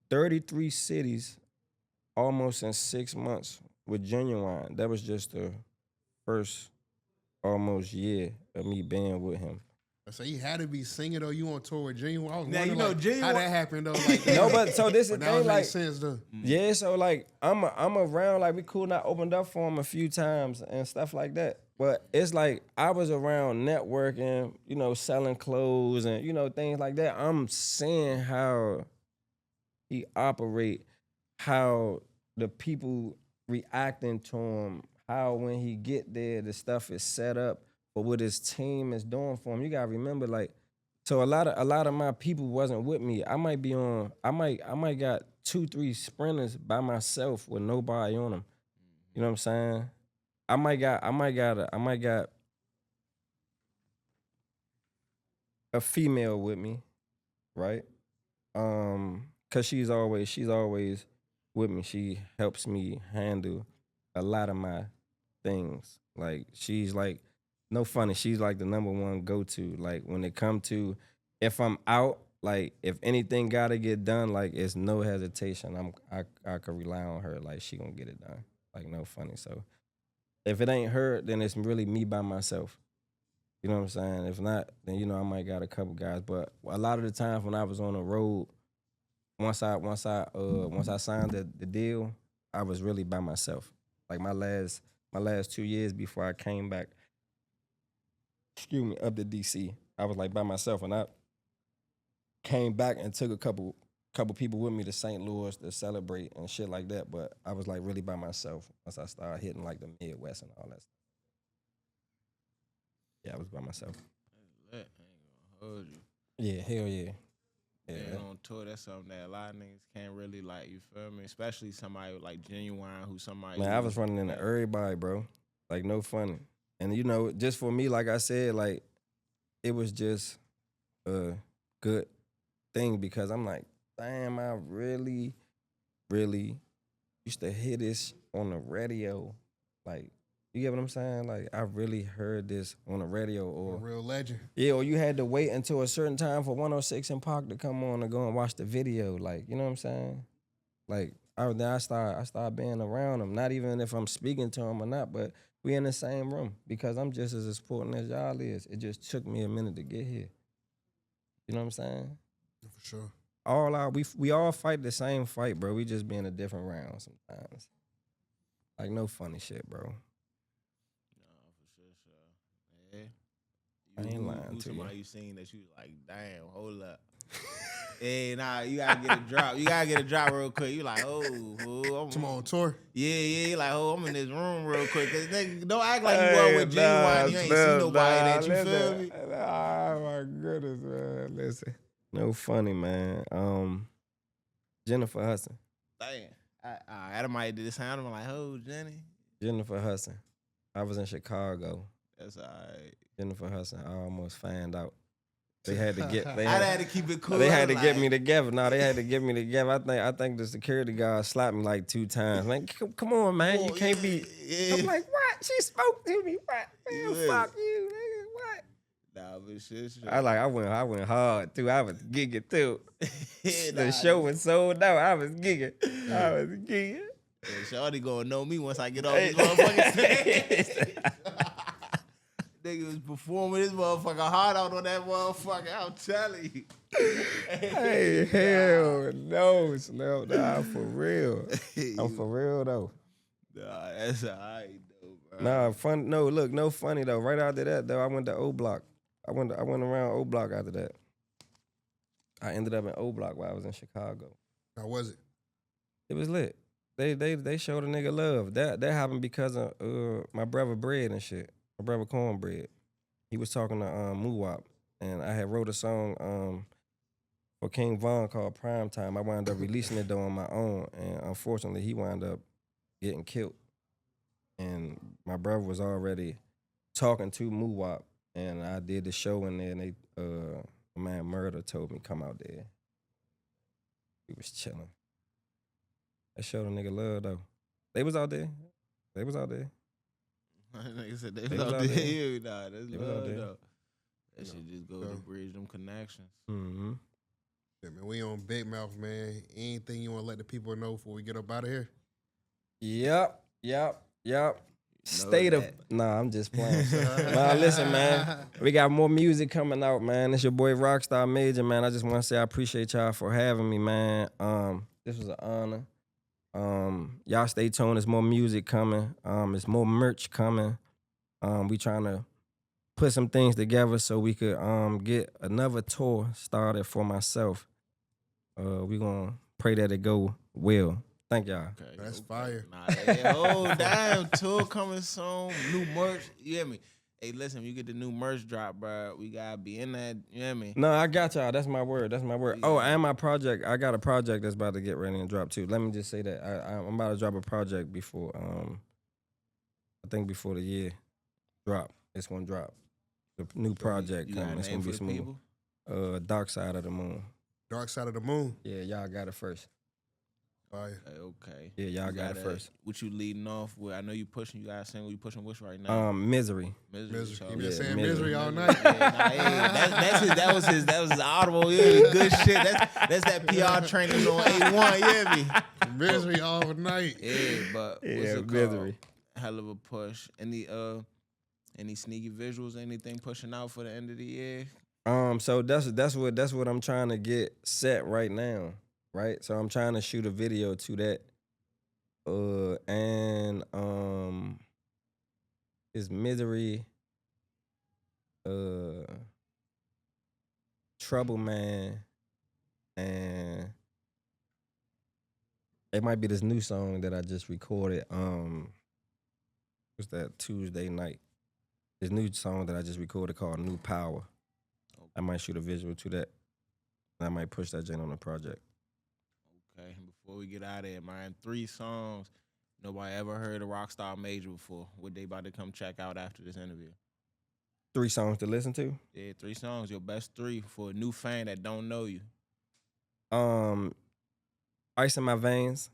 33 cities almost in 6 months with Genuine. That was just the first almost year of me being with him. So he had to be singing though. You on tour with Genuine? I was Now, wondering you know, like, how Genuine- that happened though. Like, No, but so this is but the now thing, it like, makes sense though. yeah, so like I'm around, like we cool not opened up for him a few times and stuff like that. But it's like I was around networking, you know, selling clothes and, you know, things like that. I'm seeing how he operate, how the people reacting to him, how when he get there, the stuff is set up for what his team is doing for him. You gotta remember, like, so a lot of my people wasn't with me. I might got 2-3 sprinters by myself with nobody on them. You know what I'm saying? I might got a female with me, right? Cause she's always with me. She helps me handle a lot of my things. Like she's like, no funny, she's like the number one go-to. Like when it come to, if I'm out, like if anything gotta get done, like it's no hesitation. I could rely on her. Like she gonna get it done. Like no funny. So if it ain't her, then it's really me by myself. You know what I'm saying? If not, then you know I might got a couple guys. But a lot of the times when I was on the road, once I signed the deal, I was really by myself. Like my last 2 years before I came back, up to DC, I was like by myself, and I came back and took a couple people with me to St. Louis to celebrate and shit like that. But I was like really by myself once I started hitting like the Midwest and all that stuff. Yeah, I was by myself. I ain't gonna hold you. Yeah, hell yeah. Yeah, on tour, that's something that a lot of niggas can't really like, you feel me? Especially somebody like Genuine, who somebody. Man, I was running into everybody, bro. Like, no funny. And, you know, just for me, like I said, like, it was just a good thing because I'm like, damn, I really, really used to hear this on the radio. Like, you get what I'm saying? Like, I really heard this on the radio. A Or real legend. yeah, or you had to wait until a certain time for 106 and Park to come on and go and watch the video. Like, you know what I'm saying? Like, I start being around them. Not even if I'm speaking to them or not, but we in the same room because I'm just as important as y'all is. It just took me a minute to get here. You know what I'm saying? For sure. We all fight the same fight, bro. We just be in a different round sometimes. Like, no funny shit, bro. Yeah. I ain't lying Who's to you. somebody you seen that you like, damn, hold up. Hey, nah, you gotta get a drop. You gotta get a drop real quick. You like, oh, Come on tour. Yeah, you like, oh, I'm in this room real quick. Cause nigga, don't act like you were with Genuine. You ain't see nobody that you feel me. Oh my goodness, man. Listen, no funny, man. Jennifer Hudson. Damn. Adam might did this sound. I'm like, oh, Jenny. Jennifer Hudson. I was in Chicago. That's all right. Jennifer Hudson. I almost found out. They had to get. I had to keep it cool. They had to get me together. No, they had to get me together. I think the security guard slapped me like 2 times. Like, come on, man, you can't be. Yeah. I'm like, what? She spoke to me. What? Man, Yeah. fuck you, nigga. What? Nah, but shit. I went hard too. I was gigging too. Nah, The show was sold out. I was gigging. Yeah, Shawty gonna know me once I get off this motherfucking stage. Nigga was performing this motherfucker hard out on that motherfucker. I'm telling you. Hey, hell no, Slim. Nah, for real. I'm for real though. Nah, that's all right though, bro. Nah, fun. No, look, no funny though. Right after that though, I went to O Block. I went around O Block after that. I ended up in O Block while I was in Chicago. How was it? It was lit. They showed a nigga love. That happened because of my brother Bread and shit. My brother Cornbread. He was talking to Muwop, and I had wrote a song for King Von called Prime Time. I wound up releasing it though on my own, and unfortunately he wound up getting killed. And my brother was already talking to Muwop, and I did the show in there, and they my man Murder told me come out there. We was chilling. They showed a nigga love though. They was out there. Nigga said they They was was out out there. there. Nah, that's They was out love there. though. That shit just go to bridge them connections. Mm-hmm. Yeah, man, we on Big Mouth, man. Anything you want to let the people know before we get up out of here? Yep. State of Nah, I'm just playing. Nah, listen, man. We got more music coming out, man. It's your boy Rockstar Major, man. I just want to say I appreciate y'all for having me, man. This was an honor. Y'all stay tuned. There's more music coming. There's more merch coming. We trying to put some things together so we could get another tour started for myself. We gonna pray that it go well. Thank y'all. Okay, That's fire. Nah, oh, damn, tour coming soon. New merch. You hear me? Hey, listen, you get the new merch drop, bro. We gotta be in that. You hear me? No, I got y'all. That's my word. Oh, and my project. I got a project that's about to get ready and drop too. Let me just say that I'm about to drop a project before. I think before the year drop. It's gonna drop. The new project You got coming. a It's name gonna be for the smooth. people? Dark Side of the Moon. Dark Side of the Moon. Yeah, y'all got it first. Fire. Okay. Yeah, y'all You got it first. What you leading off with? I know you pushing. You got a single. You pushing which right now? Misery. Misery. So- You been Yeah, saying Misery. misery all night. That was his audible. Yeah, good shit. That's that PR training on A1. You hear me? Misery all night. Yeah, but what's Yeah, it called? Misery. Hell of a push. Any sneaky visuals? Anything pushing out for the end of the year? So that's what I'm trying to get set right now, right? So I'm trying to shoot a video to that. And it's Misery, Trouble Man, and it might be this new song that I just recorded. What's that Tuesday night? This new song that I just recorded called New Power. I might shoot a visual to that. And I might push that joint on the project. Okay, before we get out of here, man, 3 songs nobody ever heard of Rockstar Major before. What they about to come check out after this interview? 3 songs to listen to. Yeah, 3 songs. Your best 3 for a new fan that don't know you. Ice in My Veins.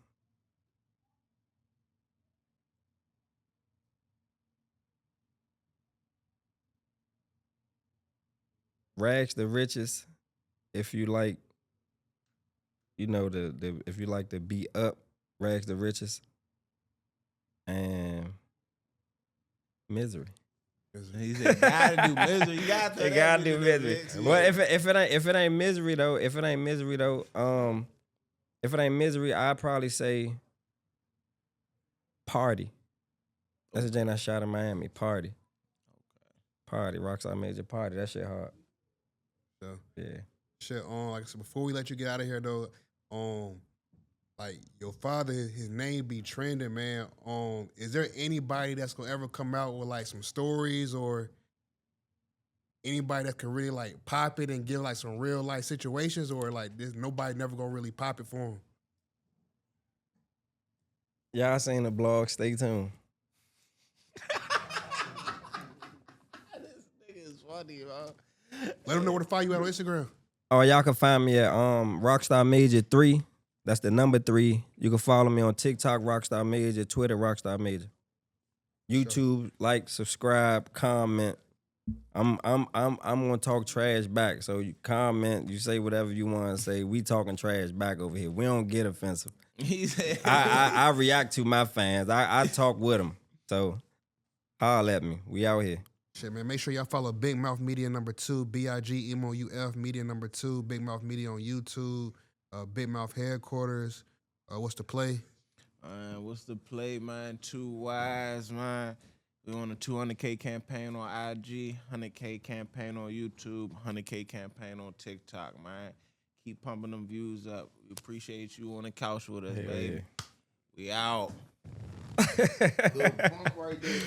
Rags the Riches. If you like, you know, if you like to beat up, Rags the Riches. And Misery. He said, "Gotta do Misery. You got to. They gotta do Misery. Well, if it ain't Misery though, I'd probably say Party. That's a jam I shot in Miami. Party. Okay. Party. Rockstar Major Party. That shit hard. So, Yeah. Shit, like I said, before we let you get out of here though, like your father, his name be trending, man. Is there anybody that's gonna ever come out with like some stories or anybody that can really like pop it and give like some real life situations, or like there's nobody never gonna really pop it for him? Y'all seen the blog? Stay tuned. This nigga is funny, bro. Let them know where to find you at on Instagram. Oh, y'all can find me at Rockstar Major 3. That's the number 3. You can follow me on TikTok, Rockstar Major, Twitter, Rockstar Major. YouTube, like, subscribe, comment. I'm gonna talk trash back. So you comment, you say whatever you want to say. We talking trash back over here. We don't get offensive. He said, I react to my fans. I talk with them. So holler at me. We out here. Shit, man. Make sure y'all follow Big Mouth Media #2, BIGMOUF Media #2, Big Mouth Media on YouTube, Big Mouth Headquarters. What's the play? what's the play, man? 2 Wise, man. We on a 200K campaign on IG, 100K campaign on YouTube, 100K campaign on TikTok, man. Keep pumping them views up. We appreciate you on the couch with us, baby. We out. Good bump right there.